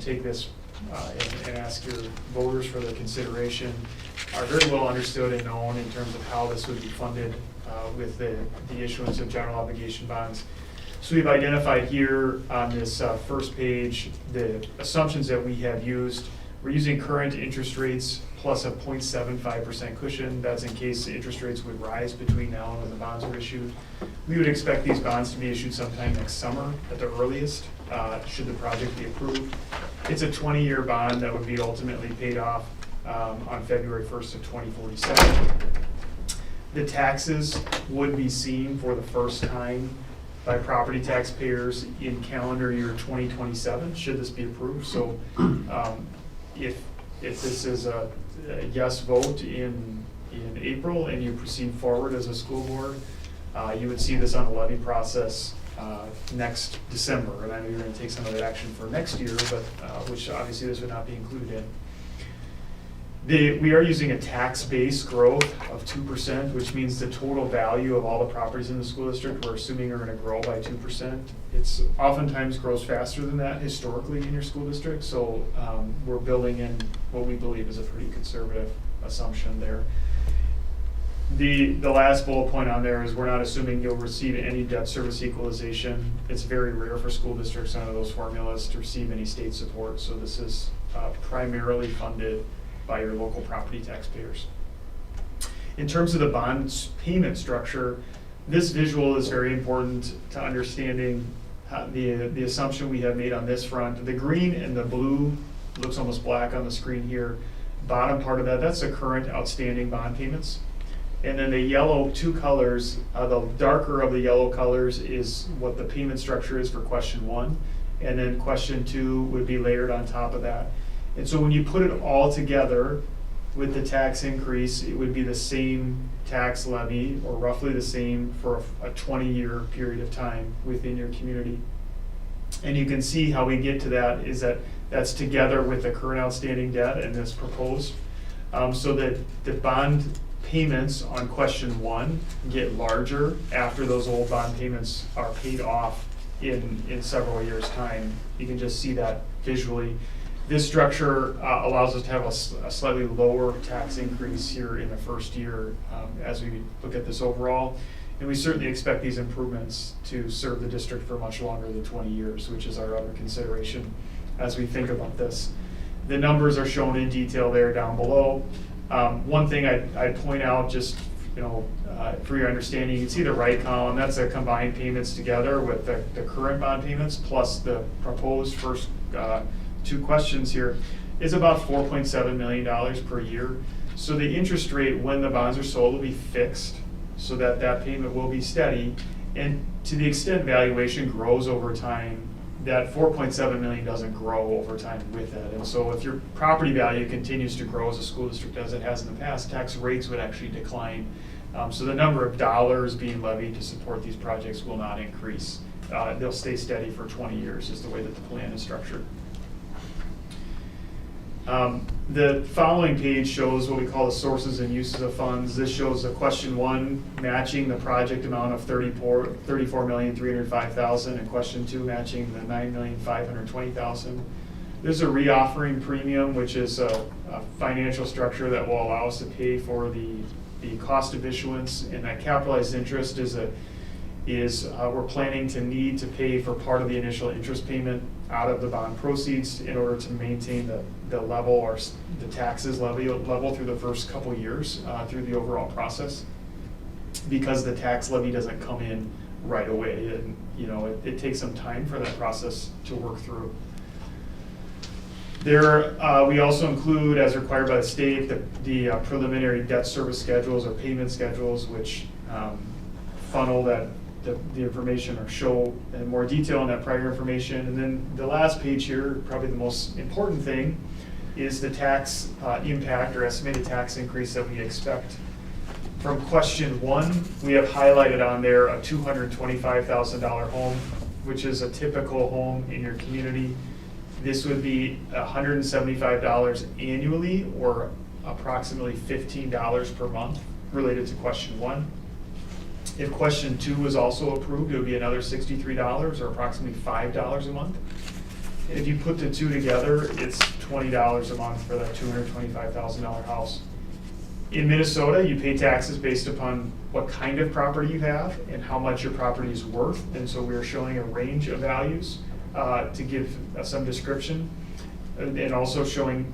take this and ask your voters for their consideration are very well understood and known in terms of how this would be funded with the issuance of general obligation bonds. So we've identified here on this first page the assumptions that we have used. We're using current interest rates plus a 0.75% cushion. That's in case the interest rates would rise between now and when the bonds are issued. We would expect these bonds to be issued sometime next summer at the earliest, should the project be approved. It's a 20-year bond that would be ultimately paid off on February 1st of 2047. The taxes would be seen for the first time by property taxpayers in calendar year 2027, should this be approved. So if this is a yes vote in in April and you proceed forward as a school board, you would see this on the levy process next December. And I know you're going to take some of that action for next year, but which obviously this would not be included in. We are using a tax-based growth of 2%, which means the total value of all the properties in the school district we're assuming are going to grow by 2%. It's oftentimes grows faster than that historically in your school district, so we're building in what we believe is a pretty conservative assumption there. The last bullet point on there is we're not assuming you'll receive any debt service equalization. It's very rare for school districts under those formulas to receive any state support, so this is primarily funded by your local property taxpayers. In terms of the bond payment structure, this visual is very important to understanding the assumption we have made on this front. The green and the blue looks almost black on the screen here. Bottom part of that, that's the current outstanding bond payments. And then the yellow two colors, the darker of the yellow colors is what the payment structure is for question 1. And then question 2 would be layered on top of that. And so when you put it all together with the tax increase, it would be the same tax levy or roughly the same for a 20-year period of time within your community. And you can see how we get to that is that that's together with the current outstanding debt and this proposed. So that the bond payments on question 1 get larger after those old bond payments are paid off in several years' time. You can just see that visually. This structure allows us to have a slightly lower tax increase here in the first year as we look at this overall. And we certainly expect these improvements to serve the district for much longer than 20 years, which is our other consideration as we think about this. The numbers are shown in detail there down below. One thing I'd point out just for your understanding, you can see the right column, that's the combined payments together with the current bond payments plus the proposed first 2 questions here is about $4.7 million per year. So the interest rate when the bonds are sold will be fixed so that that payment will be steady. And to the extent valuation grows over time, that $4.7 million doesn't grow over time with it. And so if your property value continues to grow as a school district as it has in the past, tax rates would actually decline. So the number of dollars being levied to support these projects will not increase. They'll stay steady for 20 years is the way that the plan is structured. The following page shows what we call the sources and uses of funds. This shows the question 1 matching the project amount of $34,305,000 and question 2 matching the $9,520,000. There's a reoffering premium, which is a financial structure that will allow us to pay for the cost of issuance, and that capitalized interest is we're planning to need to pay for part of the initial interest payment out of the bond proceeds in order to maintain the level or the taxes level through the first couple years through the overall process, because the tax levy doesn't come in right away, and it takes some time for that process to work through. There, we also include, as required by the state, the preliminary debt service schedules or payment schedules, which funnel the information or show in more detail on that prior information. And then the last page here, probably the most important thing, is the tax impact or estimated tax increase that we expect. From question 1, we have highlighted on there a $225,000 home, which is a typical home in your community. This would be $175 annually or approximately $15 per month related to question 1. If question 2 was also approved, it would be another $63 or approximately $5 a month. And if you put the 2 together, it's $20 a month for that $225,000 house. In Minnesota, you pay taxes based upon what kind of property you have and how much your property is worth. And so we're showing a range of values to give some description, and also showing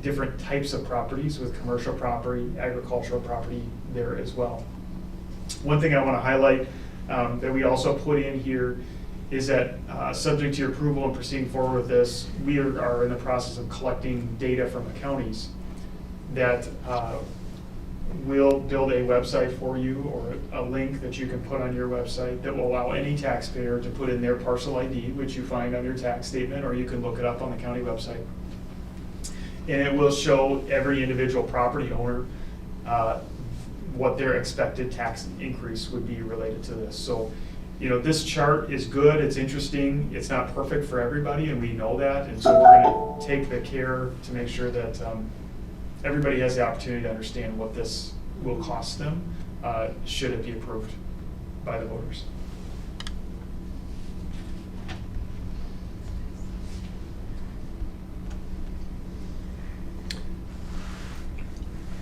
different types of properties with commercial property, agricultural property there as well. One thing I want to highlight that we also put in here is that subject to your approval and proceeding forward with this, we are in the process of collecting data from the counties that we'll build a website for you or a link that you can put on your website that will allow any taxpayer to put in their parcel ID, which you find on your tax statement, or you can look it up on the county website. And it will show every individual property owner what their expected tax increase would be related to this. So, this chart is good, it's interesting, it's not perfect for everybody, and we know that, and so we're gonna take the care to make sure that everybody has the opportunity to understand what this will cost them, should it be approved by the voters.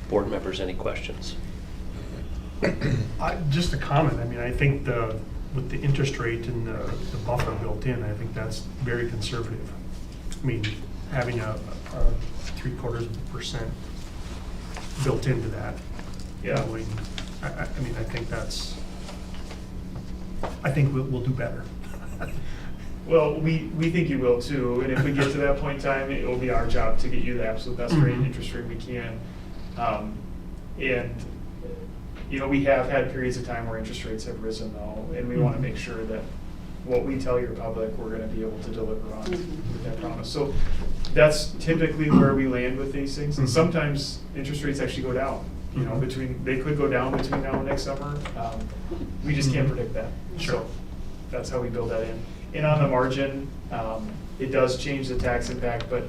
Board members, any questions? Just a comment, I mean, I think with the interest rate and the buffer built in, I think that's very conservative. I mean, having a 0.75% built into that. Yeah. I mean, I think we'll do better. Well, we think you will too, and if we get to that point in time, it will be our job to get you the absolute best rate, interest rate we can. And we have had periods of time where interest rates have risen though, and we want to make sure that what we tell your public, we're going to be able to deliver on with that promise. So that's typically where we land with these things, and sometimes interest rates actually go down. They could go down between now and next summer. We just can't predict that. Sure. So that's how we build that in. And on the margin, it does change the tax impact, but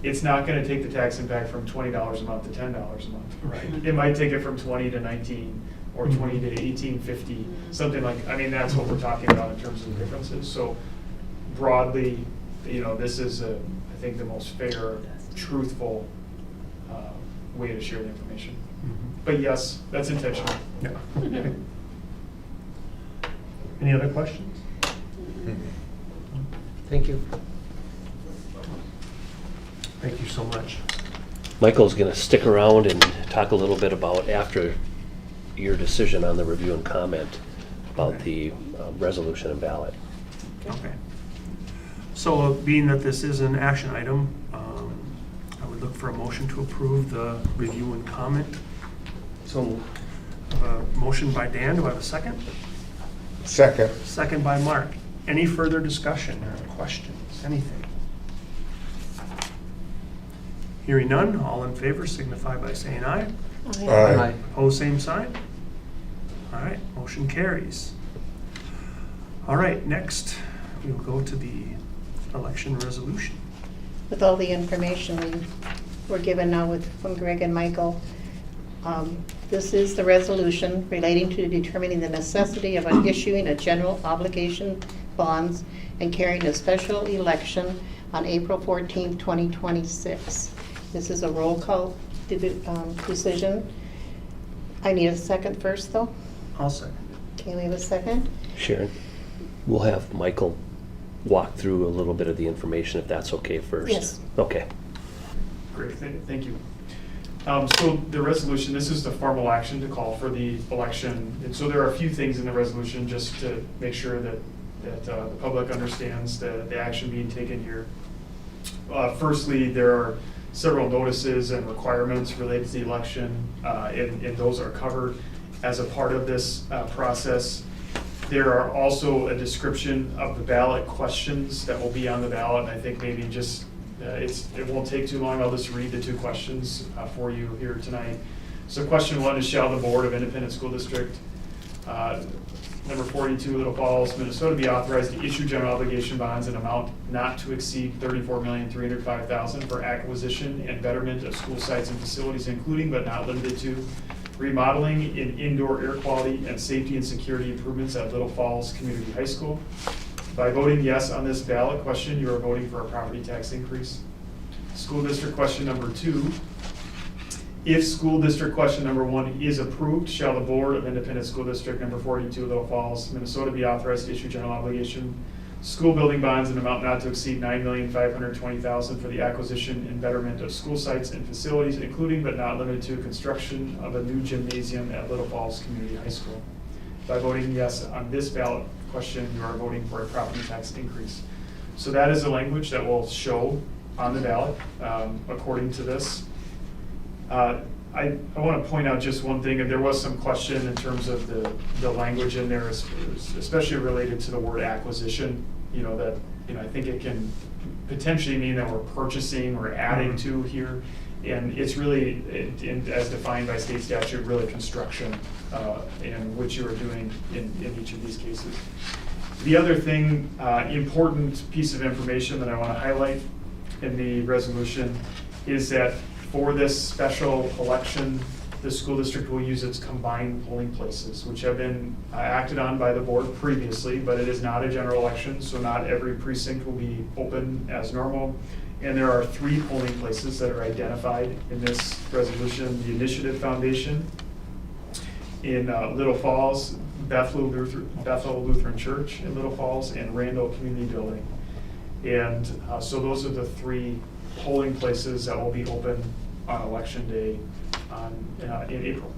it's not going to take the tax impact from $20 a month to $10 a month. Right. It might take it from 20 to 19 or 20 to 18.50, something like. I mean, that's what we're talking about in terms of the differences. So broadly, this is I think the most fair, truthful way to share the information. But yes, that's intentional. Yeah. Any other questions? Thank you. Thank you so much. Michael's going to stick around and talk a little bit about, after your decision on the review and comment, about the resolution and ballot. Okay. So being that this is an action item, I would look for a motion to approve the review and comment. So moved. Motion by Dan, do I have a second? Second. Second by Mark. Any further discussion or questions, anything? Hearing none, all in favor signify by saying aye. Aye. Opposed, same sign. All right, motion carries. All right, next, we will go to the election resolution. With all the information we were given now from Greg and Michael, this is the resolution relating to determining the necessity of issuing a general obligation bonds and carrying a special election on April 14, 2026. This is a roll call decision. I need a second first, though. I'll second. Okay, we have a second. Sharon, we'll have Michael walk through a little bit of the information, if that's okay first. Yes. Okay. Great, thank you. So the resolution, this is the formal action to call for the election. And so there are a few things in the resolution just to make sure that the public understands the action being taken here. Firstly, there are several notices and requirements related to the election, and those are covered as a part of this process. There are also a description of the ballot questions that will be on the ballot, and I think maybe just it won't take too long. I'll just read the two questions for you here tonight. So question 1 is, shall the Board of Independent School District number 42, Little Falls, Minnesota, be authorized to issue general obligation bonds in amount not to exceed $34,305,000 for acquisition and betterment of school sites and facilities, including but not limited to remodeling in indoor air quality and safety and security improvements at Little Falls Community High School. By voting yes on this ballot question, you are voting for a property tax increase. School district question number 2. If school district question number 1 is approved, shall the Board of Independent School District number 42, Little Falls, Minnesota, be authorized to issue general obligation school building bonds in an amount not to exceed $9,520,000 for the acquisition and betterment of school sites and facilities, including but not limited to construction of a new gymnasium at Little Falls Community High School. By voting yes on this ballot question, you are voting for a property tax increase. So that is the language that will show on the ballot according to this. I want to point out just one thing, and there was some question in terms of the language in there, especially related to the word acquisition. I think it can potentially mean that we're purchasing or adding to here. And it's really, as defined by state statute, really construction, and which you are doing in each of these cases. The other thing, important piece of information that I want to highlight in the resolution is that for this special election, the school district will use its combined polling places, which have been acted on by the board previously, but it is not a general election, so not every precinct will be open as normal. And there are 3 polling places that are identified in this resolution: the Initiative Foundation in Little Falls, Bethel Lutheran Church in Little Falls, and Randall Community Building. And so those are the 3 polling places that will be open on election day in April,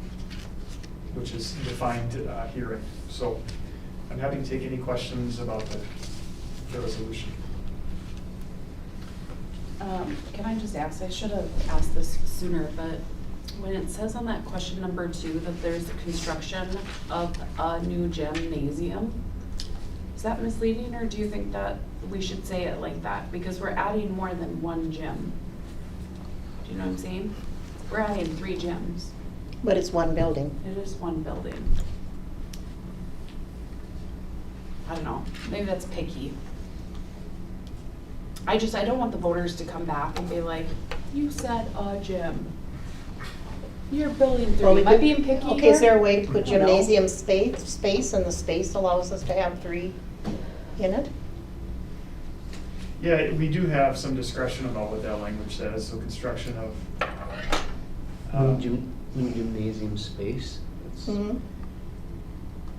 which is defined herein. So I'm happy to take any questions about the resolution. Can I just ask, I should have asked this sooner, but when it says on that question number 2 that there's a construction of a new gymnasium, is that misleading, or do you think that we should say it like that? Because we're adding more than 1 gym. Do you know what I'm saying? We're adding 3 gyms. But it's one building. It is 1 building. I don't know, maybe that's picky. I don't want the voters to come back and be like, you said a gym. You're building 3. Am I being picky Okay, here? is there a way to put I don't know. gymnasium space, and the space allows us to have 3 in it? Yeah, we do have some discretion about what that language says, so construction of. New gymnasium space. Mhm.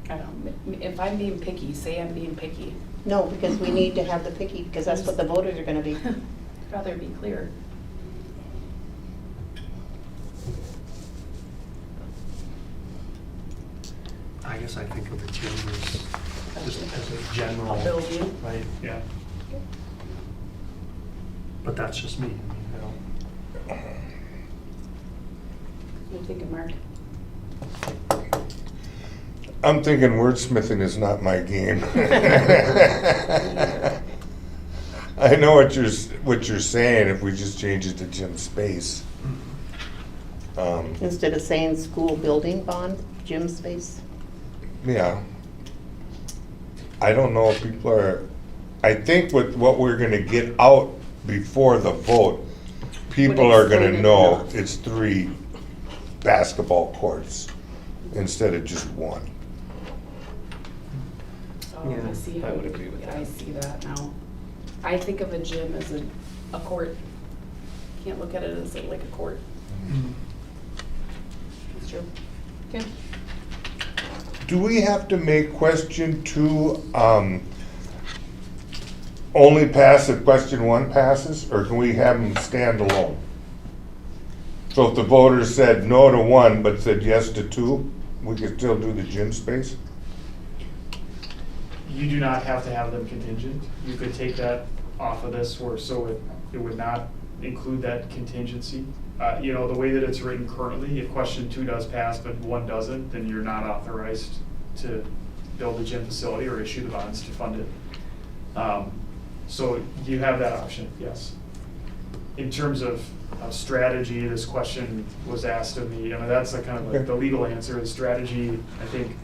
I don't know, if I'm being picky, say I'm being picky. No, because we need to have the picky, because that's what the voters are gonna be. I'd rather be clear. I guess I think of the gym as just as a general. A building. Right, Yeah. but that's just me. I mean, What are you thinking, Mark? I'm thinking wordsmithing is not my game. I know what you're saying, if we just change it to gym space. Instead of saying school building bond, gym space. Yeah. I don't know if people are, I think with what we're gonna get out before the vote, people are gonna explain it know enough. it's 3 basketball courts instead of just 1. Oh, Yeah, I see I how would you- agree with I that. see that now. I think of a gym as a court. Can't look at it as like a court. That's true. Okay. Do we have to make question 2 only pass if question 1 passes, or can we have them stand alone? So if the voters said no to 1 but said yes to 2, we could still do the gym space? You do not have to have them contingent. You could take that off of this, so it would not include that contingency. The way that it's written currently, if question 2 does pass but 1 doesn't, then you're not authorized to build a gym facility or issue the bonds to fund it. So you have that option, yes. In terms of strategy, this question was asked of me. That's kind of like the legal answer. The strategy, I think,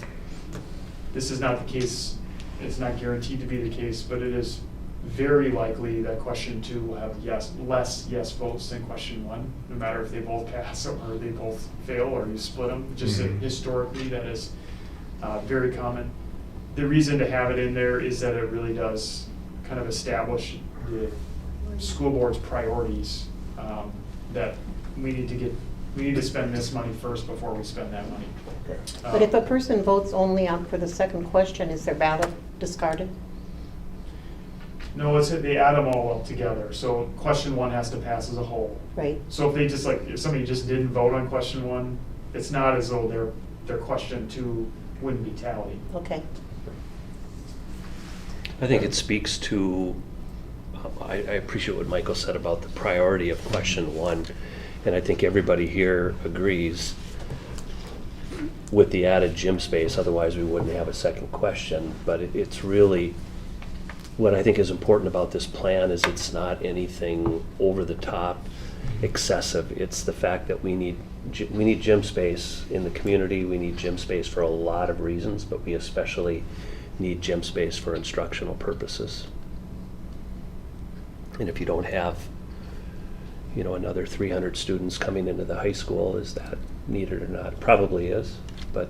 this is not the case. It's not guaranteed to be the case, but it is very likely that question 2 will have less yes votes than question 1, no matter if they both pass or they both fail or you split them. Just historically, that is very common. The reason to have it in there is that it really does kind of establish the school board's priorities, that we need to spend this money first before we spend that money. But if a person votes only for the second question, is their ballot discarded? No, they add them all up together. So question 1 has to pass as a whole. Right. So if somebody just didn't vote on question 1, it's not as though their question 2 wouldn't be tallied. Okay. I think it speaks to, I appreciate what Michael said about the priority of question 1, and I think everybody here agrees with the added gym space, otherwise we wouldn't have a second question. But it's really, what I think is important about this plan is it's not anything over the top. excessive. It's the fact that we need gym space in the community. We need gym space for a lot of reasons, but we especially need gym space for instructional purposes. And if you don't have, another 300 students coming into the high school, is that needed or not? Probably is, but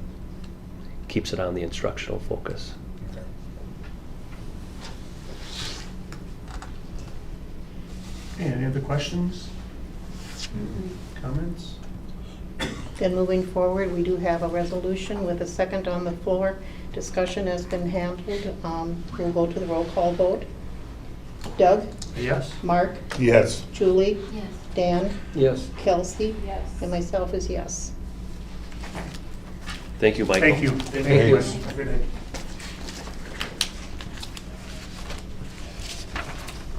keeps it on the instructional focus. Okay, any other questions? Comments? Then moving forward, we do have a resolution with a second on the floor. Discussion has been handled. We'll go to the roll call vote. Doug? Yes? Mark? Yes. Julie? Yes. Dan? Yes. Kelsey? Yes. And myself is yes. Thank you, Michael. Thank you. Thank you. Have a good night.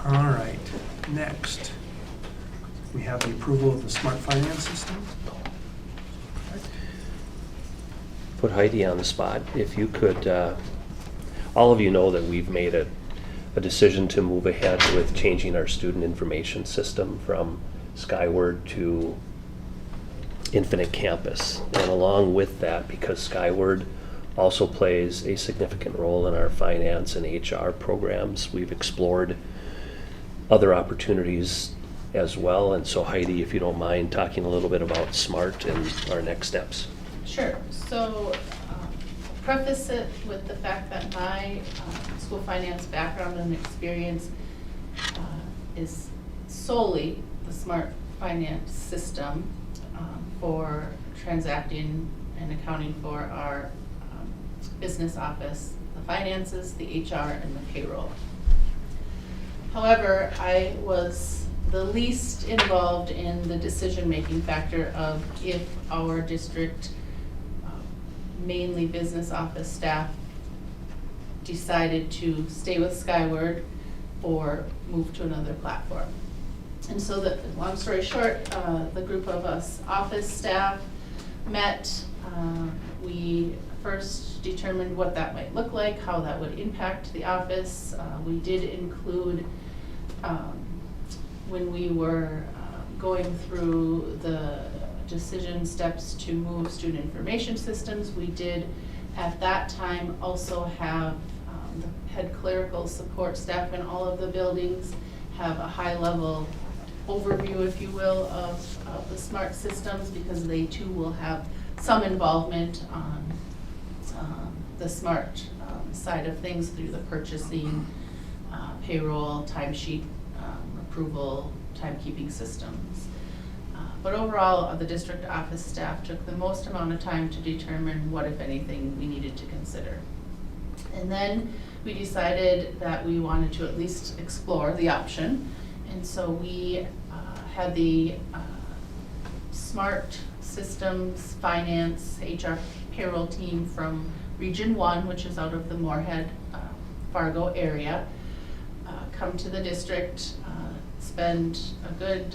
All right, next, we have the approval of the smart finance system. Put Heidi on the spot. If you could, all of you know that we've made a decision to move ahead with changing our student information system from Skyward to Infinite Campus. And along with that, because Skyward also plays a significant role in our finance and HR programs, we've explored other opportunities as well. And so Heidi, if you don't mind talking a little bit about SMART and our next steps. Sure. So, preface it with the fact that my school finance background and experience is solely the smart finance system for transacting and accounting for our business office, the finances, the HR, and the payroll. However, I was the least involved in the decision-making factor of if our district, mainly business office staff, decided to stay with Skyward or move to another platform. And so long story short, the group of us office staff met. We first determined what that might look like, how that would impact the office. We did include, when we were going through the decision steps to move student information systems, we did at that time also have the head clerical support staff in all of the buildings have a high level overview, if you will, of the smart systems, because they too will have some involvement on the smart side of things through the purchasing, payroll, timesheet approval, timekeeping systems. But overall, the district office staff took the most amount of time to determine what, if anything, we needed to consider. And then we decided that we wanted to at least explore the option. And so we had the smart systems, finance, HR, payroll team from Region 1, which is out of the Moorhead, Fargo area, come to the district, spend a good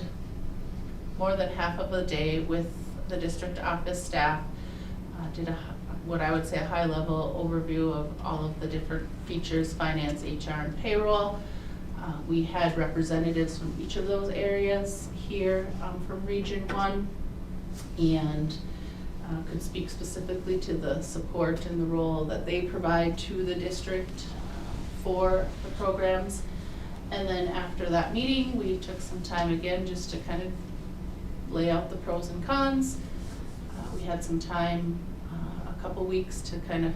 more than half of the day with the district office staff, did what I would say a high-level overview of all of the different features, finance, HR, and payroll. We had representatives from each of those areas here from Region 1, and could speak specifically to the support and the role that they provide to the district for the programs. And then after that meeting, we took some time again just to kind of lay out the pros and cons. We had some time, a couple weeks, to kind of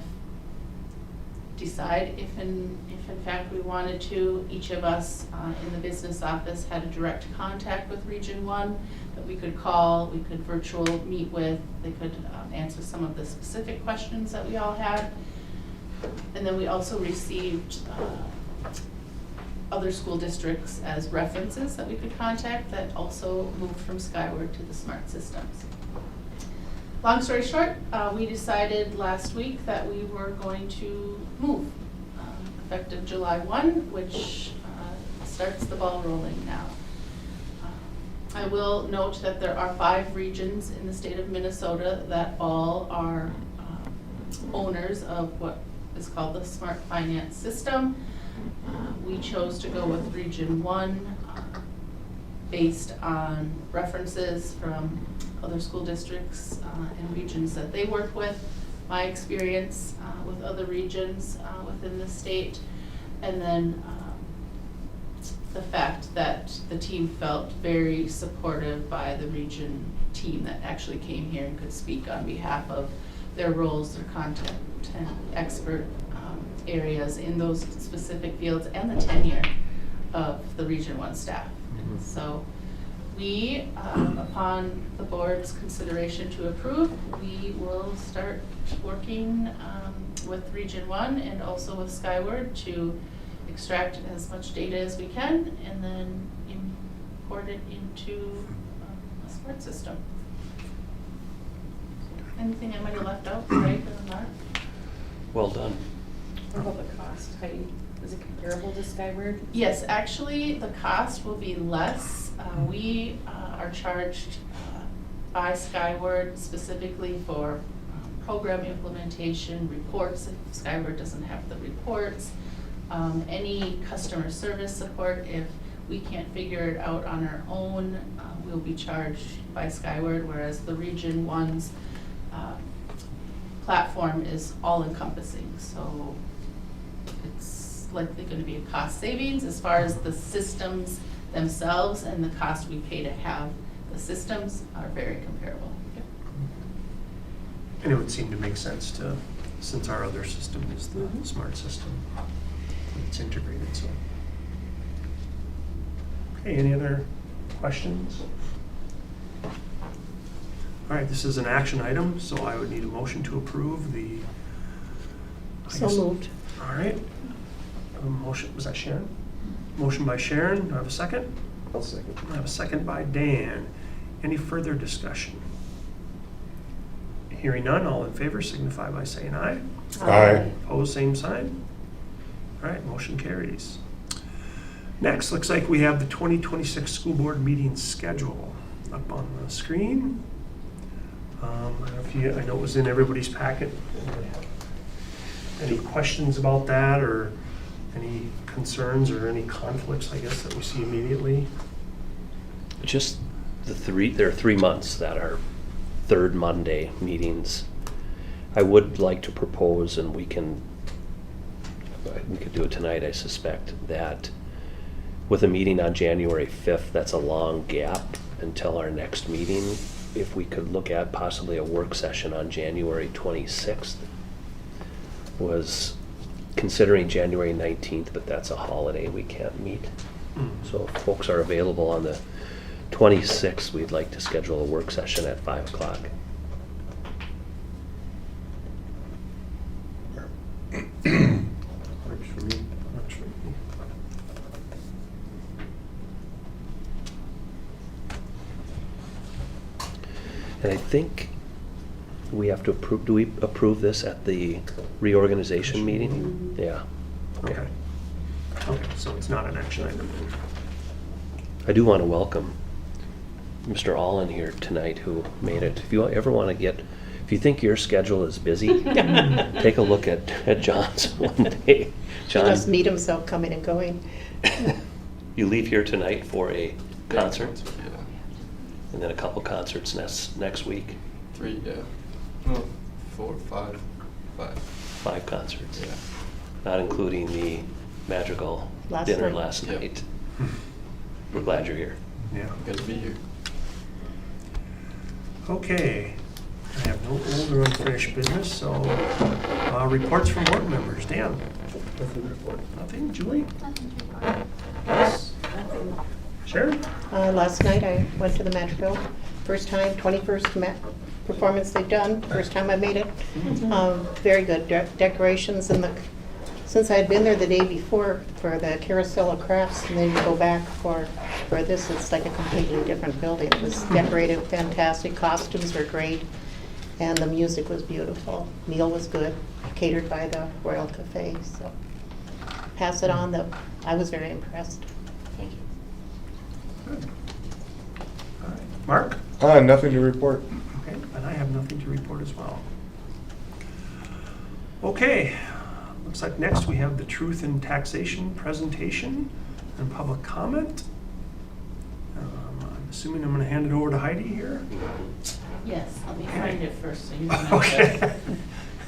decide if in fact we wanted to. Each of us in the business office had a direct contact with Region 1 that we could call, we could virtual meet with, they could answer some of the specific questions that we all had. And then we also received other school districts as references that we could contact that also moved from Skyward to the smart systems. Long story short, we decided last week that we were going to move effective July 1, which starts the ball rolling now. I will note that there are 5 regions in the state of Minnesota that all are owners of what is called the Smart Finance System. We chose to go with Region 1 based on references from other school districts and regions that they work with, my experience with other regions within the state, and then the fact that the team felt very supported by the region team that actually came here and could speak on behalf of their roles, their content and expert areas in those specific fields, and the tenure of the Region 1 staff. So we, upon the board's consideration to approve, we will start working with Region 1 and also with Skyward to extract as much data as we can and then import it into a smart system. Anything I might have left out, Craig or Mark? Well done. What about the cost, Heidi? Is it comparable to Skyward? Yes, actually, the cost will be less. We are charged by Skyward specifically for program implementation, reports, if Skyward doesn't have the reports, any customer service support. If we can't figure it out on our own, we'll be charged by Skyward, whereas the Region 1's platform is all-encompassing. So it's likely going to be a cost savings as far as the systems themselves, and the cost we pay to have the systems are very comparable. And it would seem to make sense to, since our other system is the smart system. It's integrated, so. Okay, any other questions? All right, this is an action item, so I would need a motion to approve the. So moved. All right. A motion, was that Sharon? Motion by Sharon, do I have a second? I'll second. I have a second by Dan. Any further discussion? Hearing none, all in favor signify by saying aye. Aye. Opposed, same sign. All right, motion carries. Next, looks like we have the 2026 school board meeting schedule up on the screen. I don't know if you, I know it was in everybody's packet. Any questions about that, or any concerns or any conflicts, I guess, that we see immediately? Just there are 3 months that are third Monday meetings. I would like to propose, and we could do it tonight, I suspect, that with a meeting on January 5th, that's a long gap until our next meeting. If we could look at possibly a work session on January 26th. Was considering January 19th, but that's a holiday, we can't meet. So if folks are available on the 26th, we'd like to schedule a work session at 5 o'clock. Works for me. And I think we have to approve, do we approve this at the reorganization meeting? Yeah. Okay. Okay, so it's not an action item. I do want to welcome Mr. Allen here tonight, who made it. If you ever want to get, if you think your schedule is busy, take a look at John's one day. He John, must meet himself coming and going. you leave here tonight for a concert, Yeah. and then a couple concerts next week. 3, yeah. No, 4, 5. 5 concerts. Yeah. Not including the magical Last dinner night. last Yep. night. We're glad you're here. Yeah. Good to be here. Okay. I have no old or unfinished business, so reports from board members. Dan? Nothing to report. Nothing? Julie? Nothing to report. Yes. Sharon? Last night I went to the Matchville, first time, 21st performance they've done, first time I made it. Very good decorations, and since I had been there the day before for the Carousel of Crafts, and then you go back for this, it's like a completely different building. It was decorated fantastic, costumes were great, and the music was beautiful. Meal was good, catered by the Royal Cafe, so pass it on, I was very impressed. Thank you. Good. All right. Mark? Nothing to report. Okay, and I have nothing to report as well. Okay, looks like next we have the Truth in Taxation presentation and public comment. assuming I'm gonna hand it over to Heidi here. Yes, let me find it first, so you don't have Okay. to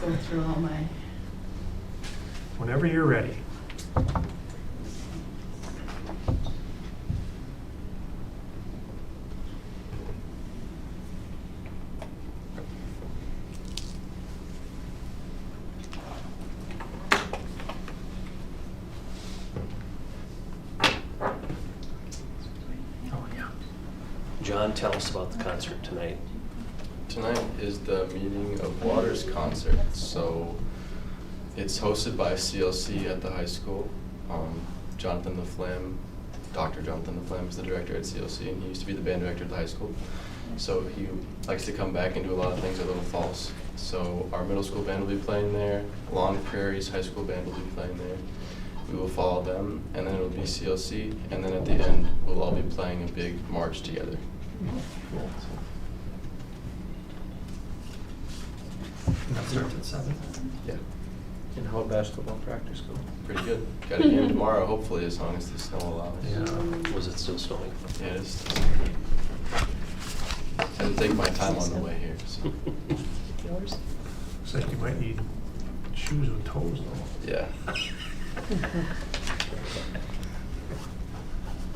go through all my. Whenever you're ready. Oh, yeah. John, tell us about the concert tonight. Tonight is the Meeting of Waters concert. So it's hosted by CLC at the high school. Jonathan LaFlamme, Dr. Jonathan LaFlamme is the director at CLC, and he used to be the band director at the high school. So he likes to come back and do a lot of things at Little Falls. So our middle school band will be playing there. Long Prairie's high school band will be playing there. We will follow them, and then it'll be CLC, and then at the end, we'll all be playing a big march together. And that starts at 7. Yeah, And how basketball practice go? pretty good. Got a game tomorrow, hopefully, as long as the snow allows. Yeah. Was it still snowing? Yeah, it is. Had to take my time on the way here, so. Yours? Looks like you might need shoes with toes though. Yeah.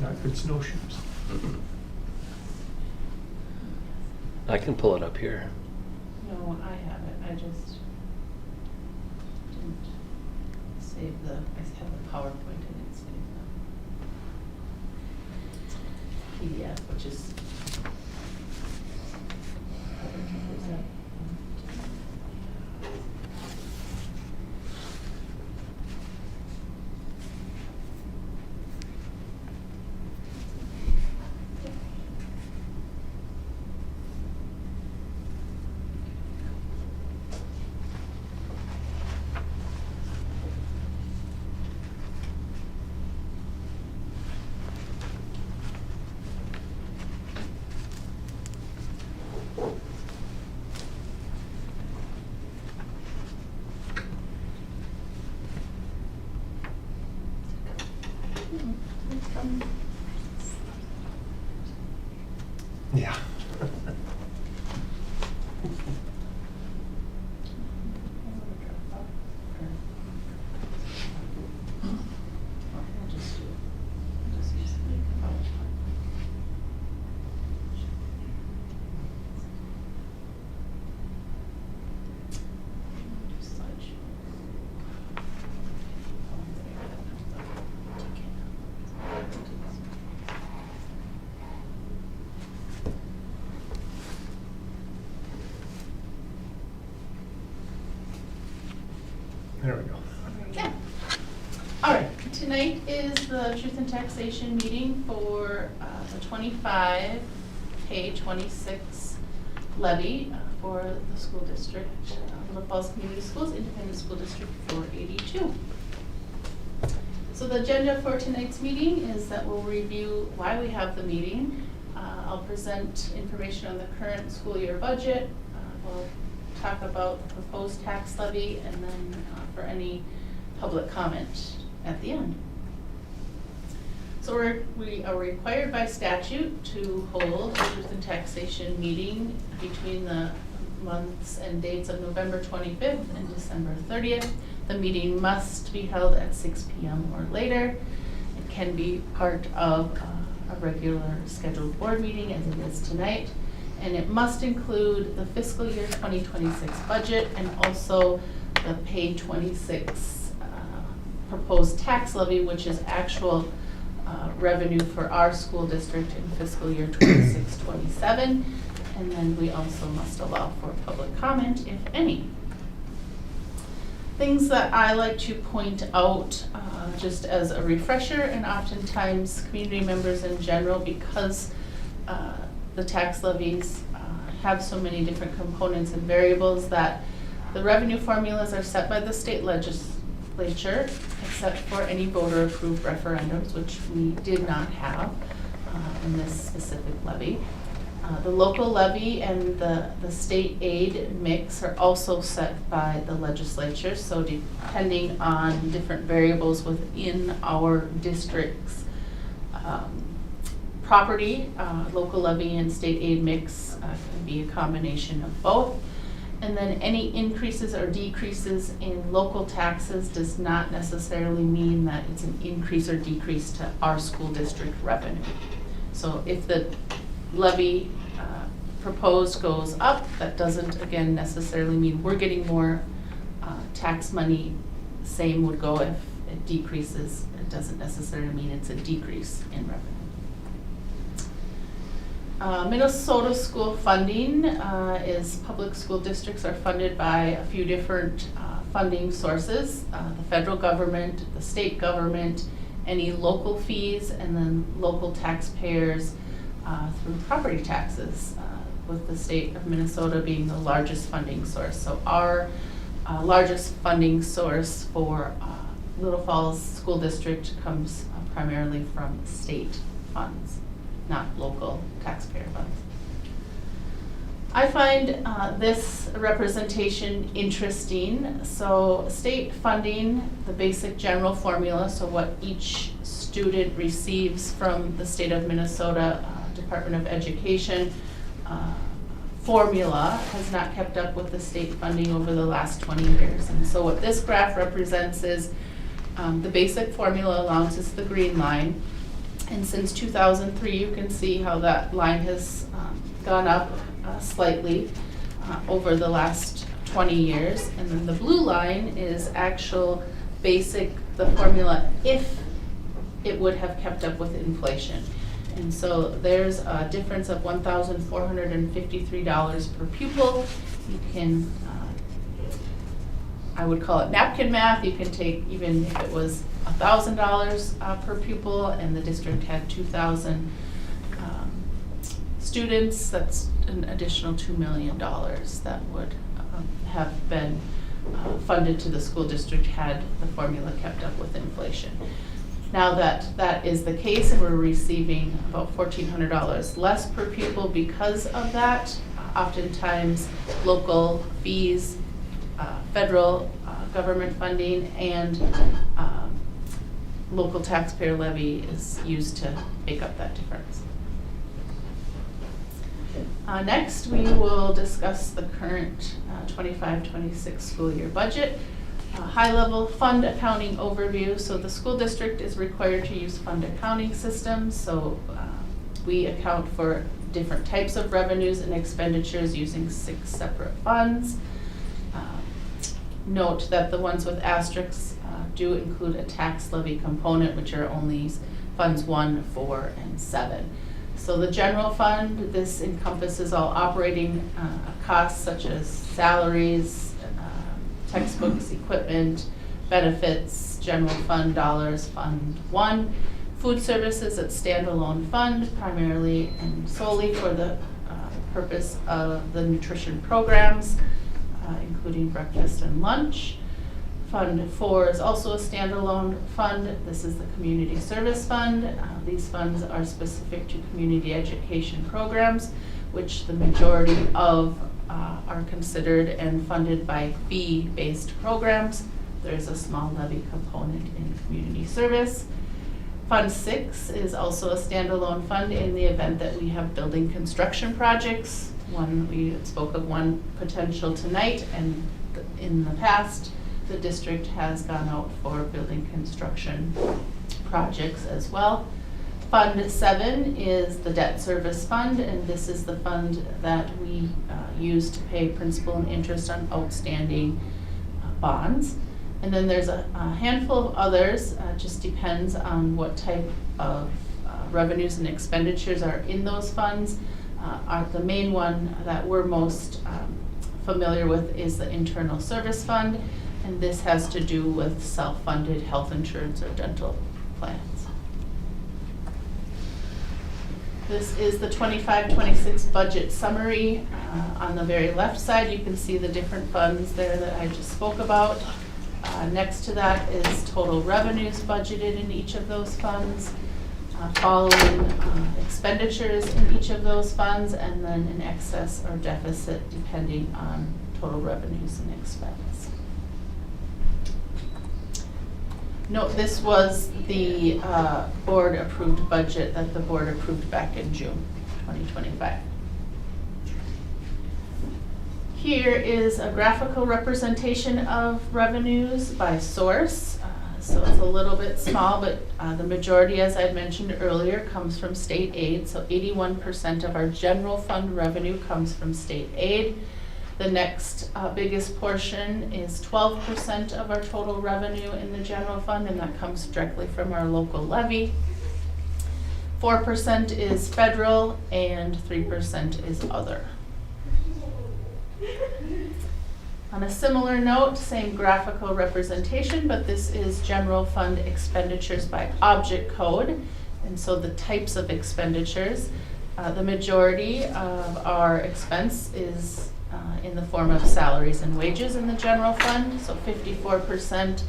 Not good snowshoes. I can pull it up here. No, I have it, I just didn't save I have the PowerPoint, I didn't save the PDF, which is. Yeah. There we go. Okay. All right, tonight is the Truth and Taxation meeting for the 25, pay 26 levy for the school district, Little Falls Community Schools, Independent School District 482. So the agenda for tonight's meeting is that we'll review why we have the meeting. I'll present information on the current school year budget. We'll talk about the proposed tax levy, and then for any public comment at the end. So we are required by statute to hold a Truth and Taxation meeting between the months and dates of November 25th and December 30th. The meeting must be held at 6 p.m. or later. It can be part of a regular scheduled board meeting, as it is tonight. And it must include the fiscal year 2026 budget and also the pay 26 proposed tax levy, which is actual revenue for our school district in fiscal year 26-27. And then we also must allow for public comment, if any. Things that I like to point out just as a refresher, and oftentimes community members in general, because the tax levies have so many different components and variables, that the revenue formulas are set by the state legislature, except for any voter-approved referendums, which we did not have in this specific levy. The local levy and the state aid mix are also set by the legislature, so depending on different variables within our district's property, local levy and state aid mix can be a combination of both. And then any increases or decreases in local taxes does not necessarily mean that it's an increase or decrease to our school district revenue. So if the levy proposed goes up, that doesn't again necessarily mean we're getting more tax money. Same would go if it decreases. It doesn't necessarily mean it's a decrease in revenue. Minnesota school funding is public school districts are funded by a few different funding sources, the federal government, the state government, any local fees, and then local taxpayers through property taxes, with the state of Minnesota being the largest funding source. So our largest funding source for Little Falls School District comes primarily from state funds, not local taxpayer funds. I find this representation interesting. So state funding, the basic general formula, so what each student receives from the state of Minnesota Department of Education formula has not kept up with the state funding over the last 20 years. And so what this graph represents is the basic formula allowance is the green line. And since 2003, you can see how that line has gone up slightly over the last 20 years. And then the blue line is actual basic, the formula if it would have kept up with inflation. And so there's a difference of $1,453 per pupil. You can, I would call it napkin math. You can take, even if it was $1,000 per pupil and the district had 2,000 students, that's an additional $2 million that would have been funded to the school district had the formula kept up with inflation. Now that that is the case and we're receiving about $1,400 less per pupil because of that, oftentimes local fees, federal government funding, and local taxpayer levy is used to make up that difference. Next, we will discuss the current 25-26 school year budget. High-level fund accounting overview. So the school district is required to use fund accounting systems. So we account for different types of revenues and expenditures using 6 separate funds. Note that the ones with asterisks do include a tax levy component, which are only funds 1, 4, and 7. So the general fund, this encompasses all operating costs such as salaries, textbooks, equipment, benefits, general fund dollars, fund 1. Food services at standalone fund, primarily and solely for the purpose of the nutrition programs, including breakfast and lunch. Fund 4 is also a standalone fund. This is the community service fund. These funds are specific to community education programs, which the majority of are considered and funded by fee-based programs. There's a small levy component in community service. Fund 6 is also a standalone fund in the event that we have building construction projects. We spoke of one potential tonight, and in the past, the district has gone out for building construction projects as well. Fund 7 is the debt service fund, and this is the fund that we use to pay principal and interest on outstanding bonds. And then there's a handful of others, just depends on what type of revenues and expenditures are in those funds. The main one that we're most familiar with is the internal service fund, and this has to do with self-funded health insurance or dental plans. This is the 25-26 budget summary. On the very left side, you can see the different funds there that I just spoke about. Next to that is total revenues budgeted in each of those funds, following expenditures in each of those funds, and then an excess or deficit depending on total revenues and expense. No, this was the board-approved budget that the board approved back in June 2025. Here is a graphical representation of revenues by source. So it's a little bit small, but the majority, as I mentioned earlier, comes from state aid. So 81% of our general fund revenue comes from state aid. The next biggest portion is 12% of our total revenue in the general fund, and that comes directly from our local levy. 4% is federal, and 3% is other. On a similar note, same graphical representation, but this is general fund expenditures by object code, and so the types of expenditures. The majority of our expense is in the form of salaries and wages in the general fund, so 54%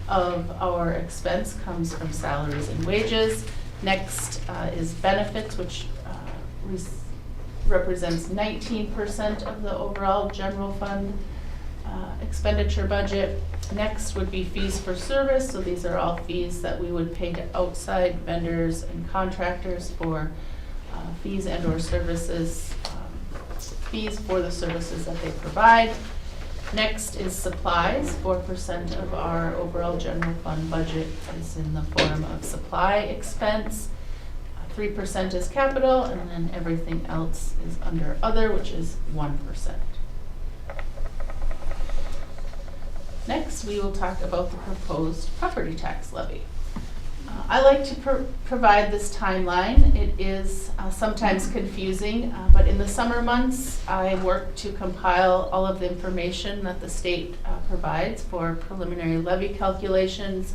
of our expense comes from salaries and wages. Next is benefits, which represents 19% of the overall general fund expenditure budget. Next would be fees for service, so these are all fees that we would pay to outside vendors and contractors for fees and or services, fees for the services that they provide. Next is supplies. 4% of our overall general fund budget is in the form of supply expense. 3% is capital, and then everything else is under other, which is 1%. Next, we will talk about the proposed property tax levy. I like to provide this timeline. It is sometimes confusing, but in the summer months, I work to compile all of the information that the state provides for preliminary levy calculations.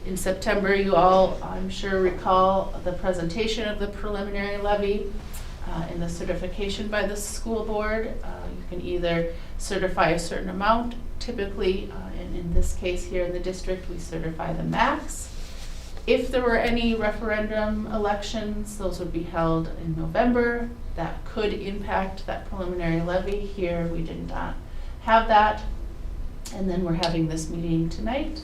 In September, you all, I'm sure, recall the presentation of the preliminary levy and the certification by the school board. You can either certify a certain amount. Typically, and in this case here in the district, we certify the max. If there were any referendum elections, those would be held in November. That could impact that preliminary levy. Here, we did not have that. And then we're having this meeting tonight.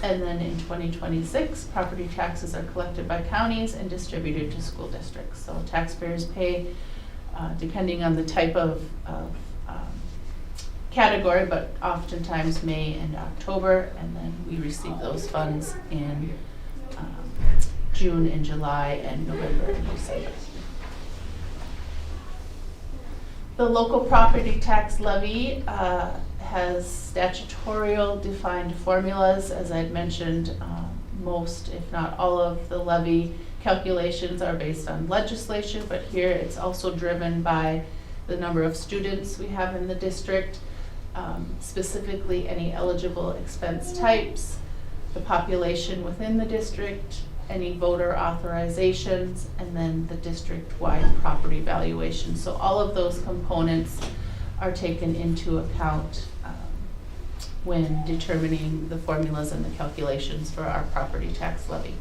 And then in 2026, property taxes are collected by counties and distributed to school districts. So taxpayers pay, depending on the type of category, but oftentimes May and October, and then we receive those funds in June and July and November and December. The local property tax levy has statutorial defined formulas. As I had mentioned, most, if not all of the levy calculations are based on legislation, but here it's also driven by the number of students we have in the district, specifically any eligible expense types, the population within the district, any voter authorizations, and then the district-wide property valuation. So all of those components are taken into account when determining the formulas and the calculations for our property tax levy.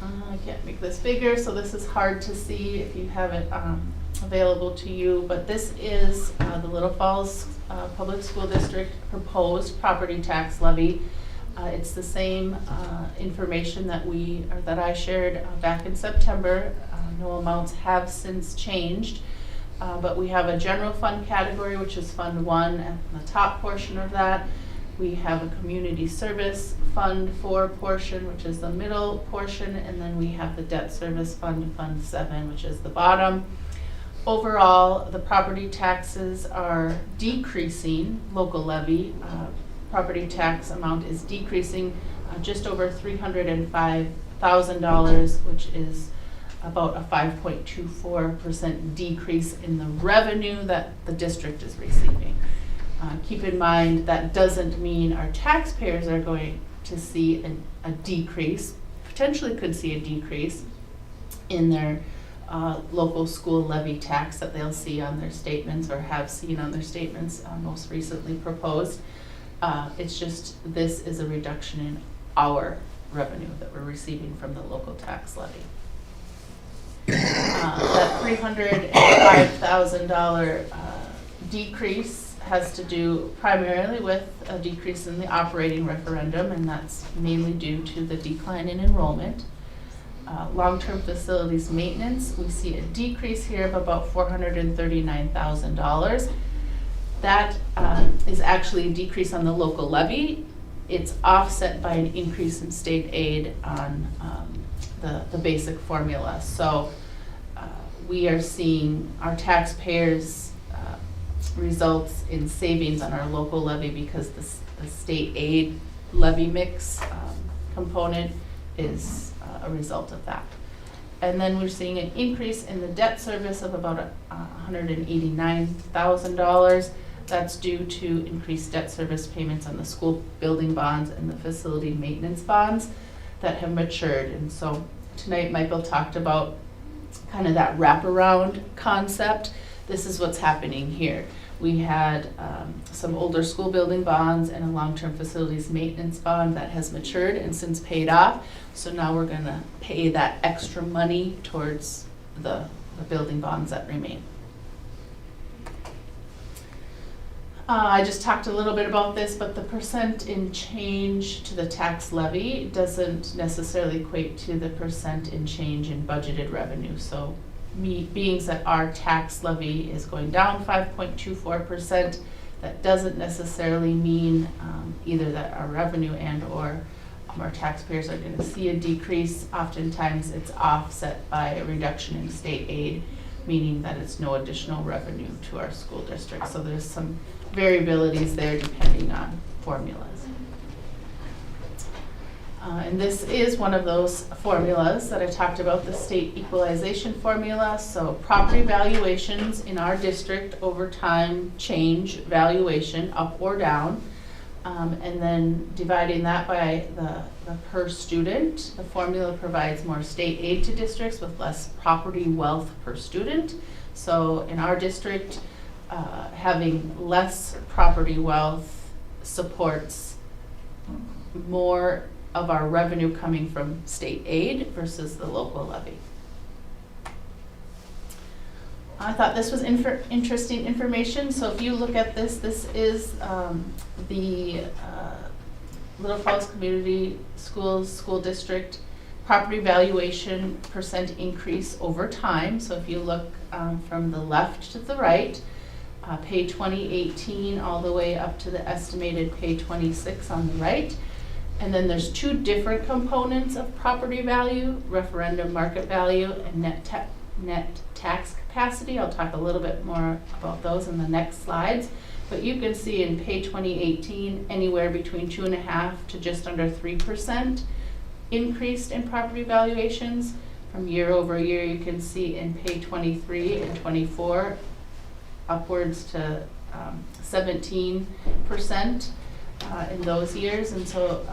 I can't make this bigger, so this is hard to see if you have it available to you, but this is the Little Falls Public School District proposed property tax levy. It's the same information that I shared back in September. No amounts have since changed, but we have a general fund category, which is Fund 1 at the top portion of that. We have a community service Fund 4 portion, which is the middle portion, and then we have the debt service fund, Fund 7, which is the bottom. Overall, the property taxes are decreasing, local levy. Property tax amount is decreasing just over $305,000, which is about a 5.24% decrease in the revenue that the district is receiving. Keep in mind that doesn't mean our taxpayers are going to see a decrease, potentially could see a decrease in their local school levy tax that they'll see on their statements or have seen on their statements most recently proposed. It's just this is a reduction in our revenue that we're receiving from the local tax levy. That $305,000 decrease has to do primarily with a decrease in the operating referendum, and that's mainly due to the decline in enrollment. Long-term facilities maintenance, we see a decrease here of about $439,000. That is actually a decrease on the local levy. It's offset by an increase in state aid on the basic formula. So we are seeing our taxpayers results in savings on our local levy because the state aid levy mix component is a result of that. And then we're seeing an increase in the debt service of about $189,000. That's due to increased debt service payments on the school building bonds and the facility maintenance bonds that have matured. And so tonight Michael talked about kind of that wraparound concept. This is what's happening here. We had some older school building bonds and a long-term facilities maintenance bond that has matured and since paid off. So now we're going to pay that extra money towards the building bonds that remain. I just talked a little bit about this, but the percent in change to the tax levy doesn't necessarily equate to the percent in change in budgeted revenue. So being that our tax levy is going down 5.24%, that doesn't necessarily mean either that our revenue and or our taxpayers are going to see a decrease. Oftentimes it's offset by a reduction in state aid, meaning that it's no additional revenue to our school district. So there's some variabilities there depending on formulas. And this is one of those formulas that I talked about, the state equalization formula. So property valuations in our district over time change valuation up or down. And then dividing that by the per student, the formula provides more state aid to districts with less property wealth per student. So in our district, having less property wealth supports more of our revenue coming from state aid versus the local levy. I thought this was interesting information. So if you look at this, this is the Little Falls Community Schools School District property valuation percent increase over time. So if you look from the left to the right, pay 2018 all the way up to the estimated pay 26 on the right. And then there's two different components of property value, referendum market value and net tax capacity. I'll talk a little bit more about those in the next slides. But you can see in pay 2018 anywhere between 2.5% to just under 3% increased in property valuations. From year over year, you can see in pay 23 and 24 upwards to 17% in those years. And so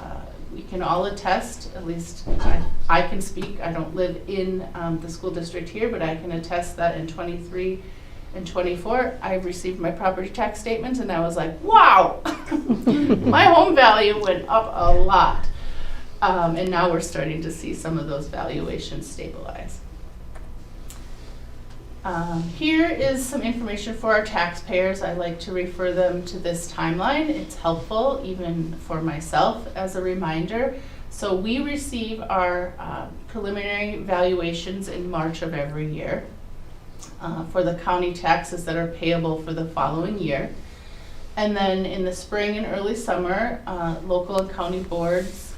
we can all attest, at least I can speak, I don't live in the school district here, but I can attest that in 23 and 24, I received my property tax statements and I was like, wow, my home value went up a lot. And now we're starting to see some of those valuations stabilize. Here is some information for our taxpayers. I like to refer them to this timeline. It's helpful even for myself as a reminder. So we receive our preliminary valuations in March of every year for the county taxes that are payable for the following year. And then in the spring and early summer, local and county boards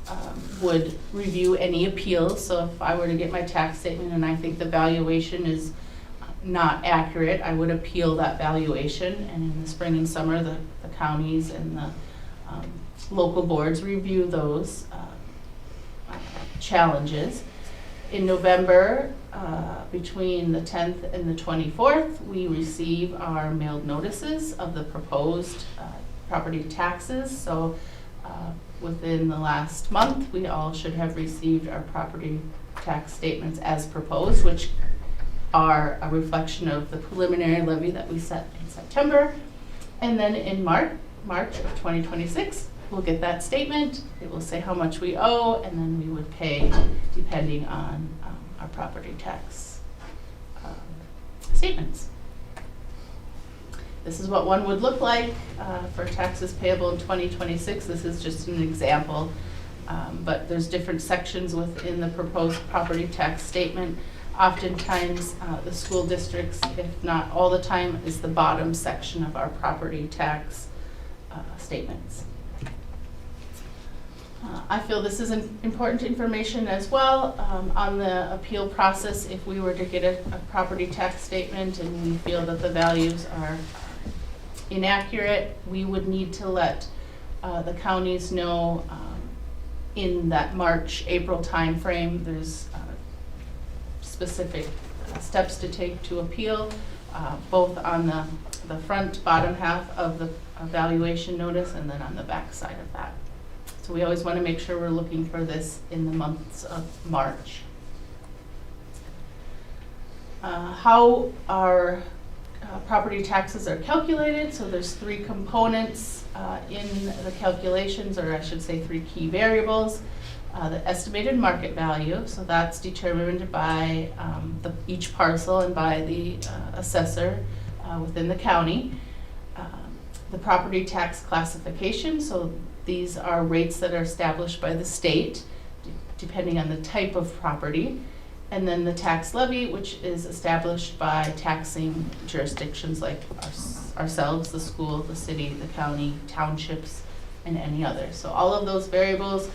would review any appeals. So if I were to get my tax statement and I think the valuation is not accurate, I would appeal that valuation. And in the spring and summer, the counties and the local boards review those challenges. In November, between the 10th and the 24th, we receive our mailed notices of the proposed property taxes. So within the last month, we all should have received our property tax statements as proposed, which are a reflection of the preliminary levy that we set in September. And then in March of 2026, we'll get that statement. It will say how much we owe, and then we would pay depending on our property tax statements. This is what one would look like for taxes payable in 2026. This is just an example. But there's different sections within the proposed property tax statement. Oftentimes, the school districts, if not all the time, is the bottom section of our property tax statements. I feel this is important information as well on the appeal process. If we were to get a property tax statement and we feel that the values are inaccurate, we would need to let the counties know in that March, April timeframe. There's specific steps to take to appeal, both on the front, bottom half of the evaluation notice and then on the back side of that. So we always want to make sure we're looking for this in the months of March. How our property taxes are calculated. So there's three components in the calculations, or I should say three key variables. The estimated market value, so that's determined by each parcel and by the assessor within the county. The property tax classification, so these are rates that are established by the state depending on the type of property. And then the tax levy, which is established by taxing jurisdictions like ourselves, the school, the city, the county, townships, and any others. So all of those variables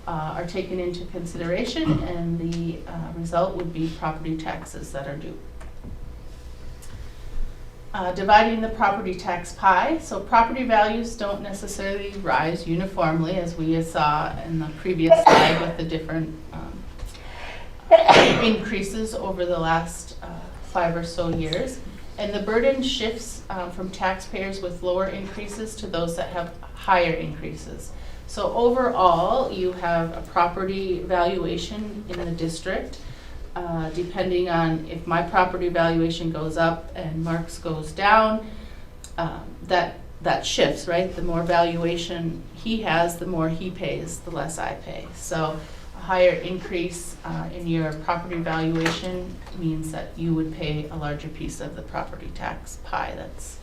are taken into consideration, and the result would be property taxes that are due. Dividing the property tax pie. So property values don't necessarily rise uniformly, as we saw in the previous slide with the different increases over the last 5 or so years. And the burden shifts from taxpayers with lower increases to those that have higher increases. So overall, you have a property valuation in the district. Depending on if my property valuation goes up and Mark's goes down, that shifts, right? The more valuation he has, the more he pays, the less I pay. So a higher increase in your property valuation means that you would pay a larger piece of the property tax pie that's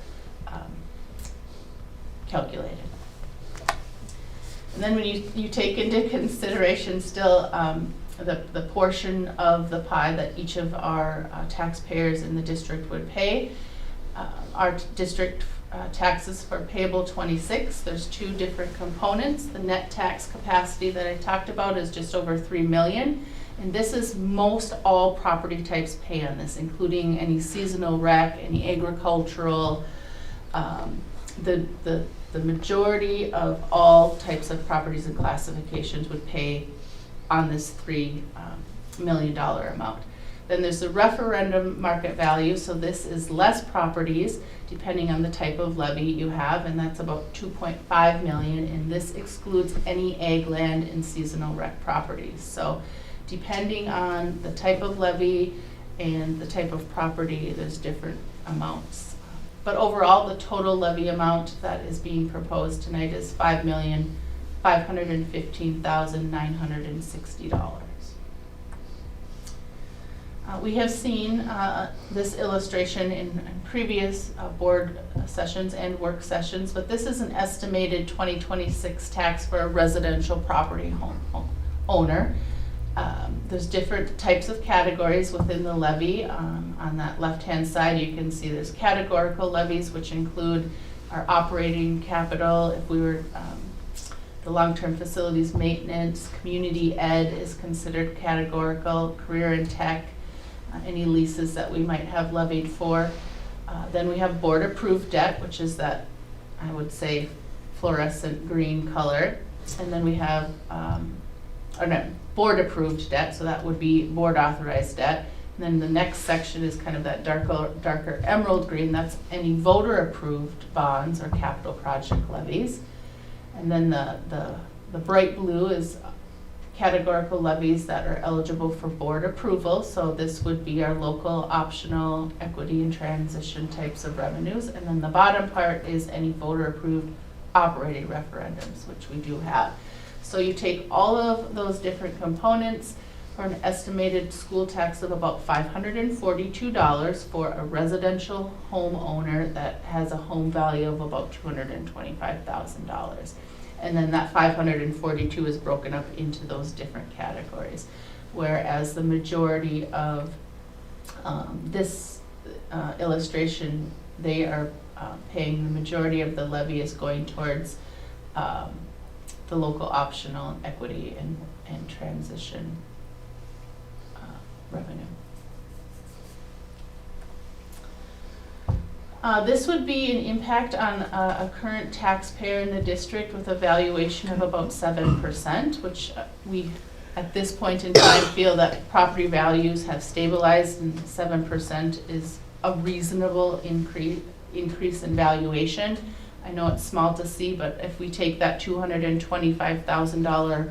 calculated. And then when you take into consideration still the portion of the pie that each of our taxpayers in the district would pay. Our district taxes for payable 26, there's two different components. The net tax capacity that I talked about is just over $3 million. And this is most all property types pay on this, including any seasonal rec, any agricultural. The majority of all types of properties and classifications would pay on this $3 million amount. Then there's the referendum market value, so this is less properties depending on the type of levy you have, and that's about $2.5 million, and this excludes any ag land and seasonal rec properties. So depending on the type of levy and the type of property, there's different amounts. But overall, the total levy amount that is being proposed tonight is $5,515,960. We have seen this illustration in previous board sessions and work sessions, but this is an estimated 2026 tax for a residential property home owner. There's different types of categories within the levy. On that left-hand side, you can see there's categorical levies, which include our operating capital. If we were the long-term facilities maintenance, community ed is considered categorical, career and tech, any leases that we might have levied for. Then we have board-approved debt, which is that, I would say, fluorescent green color. And then we have, board-approved debt, so that would be board-authorized debt. And then the next section is kind of that darker emerald green. That's any voter-approved bonds or capital project levies. And then the bright blue is categorical levies that are eligible for board approval. So this would be our local optional equity and transition types of revenues. And then the bottom part is any voter-approved operating referendums, which we do have. So you take all of those different components, for an estimated school tax of about $542 for a residential homeowner that has a home value of about $225,000. And then that 542 is broken up into those different categories. Whereas the majority of this illustration, they are paying the majority of the levy is going towards the local optional equity and transition revenue. This would be an impact on a current taxpayer in the district with a valuation of about 7%, which we, at this point in time, feel that property values have stabilized and 7% is a reasonable increase in valuation. I know it's small to see, but if we take that $225,000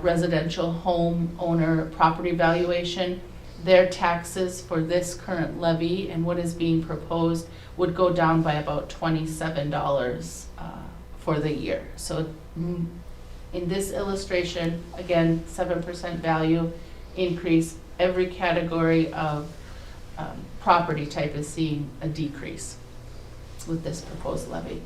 residential home owner property valuation, their taxes for this current levy and what is being proposed would go down by about $27 for the year. So in this illustration, again, 7% value increase, every category of property type is seeing a decrease with this proposed levy.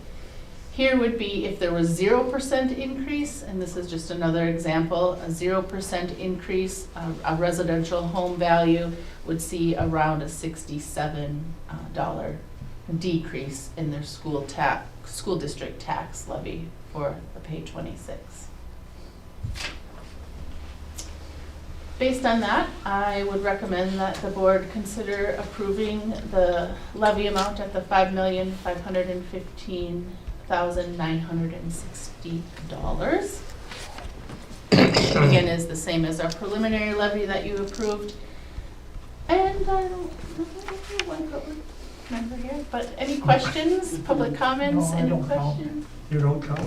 Here would be if there was 0% increase, and this is just another example, a 0% increase, a residential home value would see around a $67 decrease in their school district tax levy for the page 26. Based on that, I would recommend that the board consider approving the levy amount at the $5,515,960. Again, is the same as our preliminary levy that you approved. And I don't know one public member here, but any questions, public comments, No, I any don't count. questions? You don't count?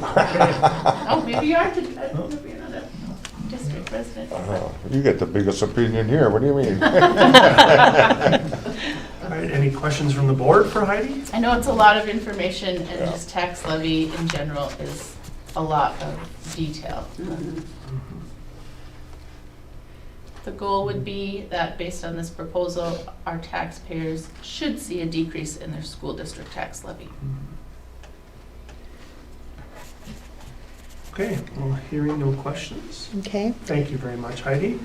Oh, maybe you are, maybe you're not a district resident. You get the biggest opinion here, what do you mean? All right, any questions from the board for Heidi? I know it's a lot of information, and just tax levy in general is a lot of detail. The goal would be that based on this proposal, our taxpayers should see a decrease in their school district tax levy. Okay, well, hearing no questions. Okay. Thank you very much, Heidi.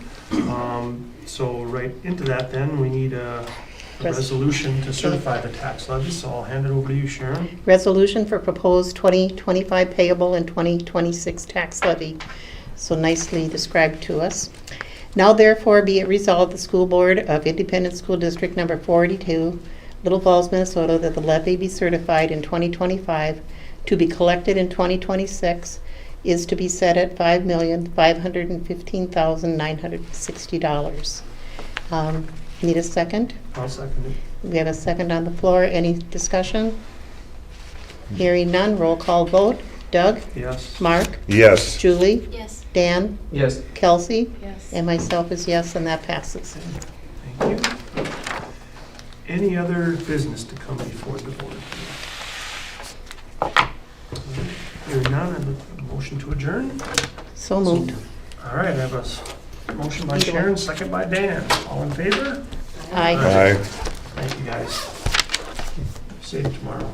So right into that then, we need a resolution to certify the tax levy, so I'll hand it over to you, Sharon. Resolution for proposed 2025 payable and 2026 tax levy. So nicely described to us. Now therefore be it resolved, the School Board of Independent School District Number 42, Little Falls, Minnesota, that the levy be certified in 2025 to be collected in 2026 is to be set at $5,515,960. Need a second? I'll second it. We have a second on the floor. Any discussion? Hearing none, roll call vote. Doug? Yes. Mark? Yes. Julie? Yes. Dan? Yes. Kelsey? Yes. And myself is yes, and that passes. Thank you. Any other business to come before the board? Hearing none, I look for a motion to adjourn. So moved. All right, I have a motion by Either way. Sharon, second by Dan. All in favor? Aye. Aye. Thank you, guys. See you tomorrow.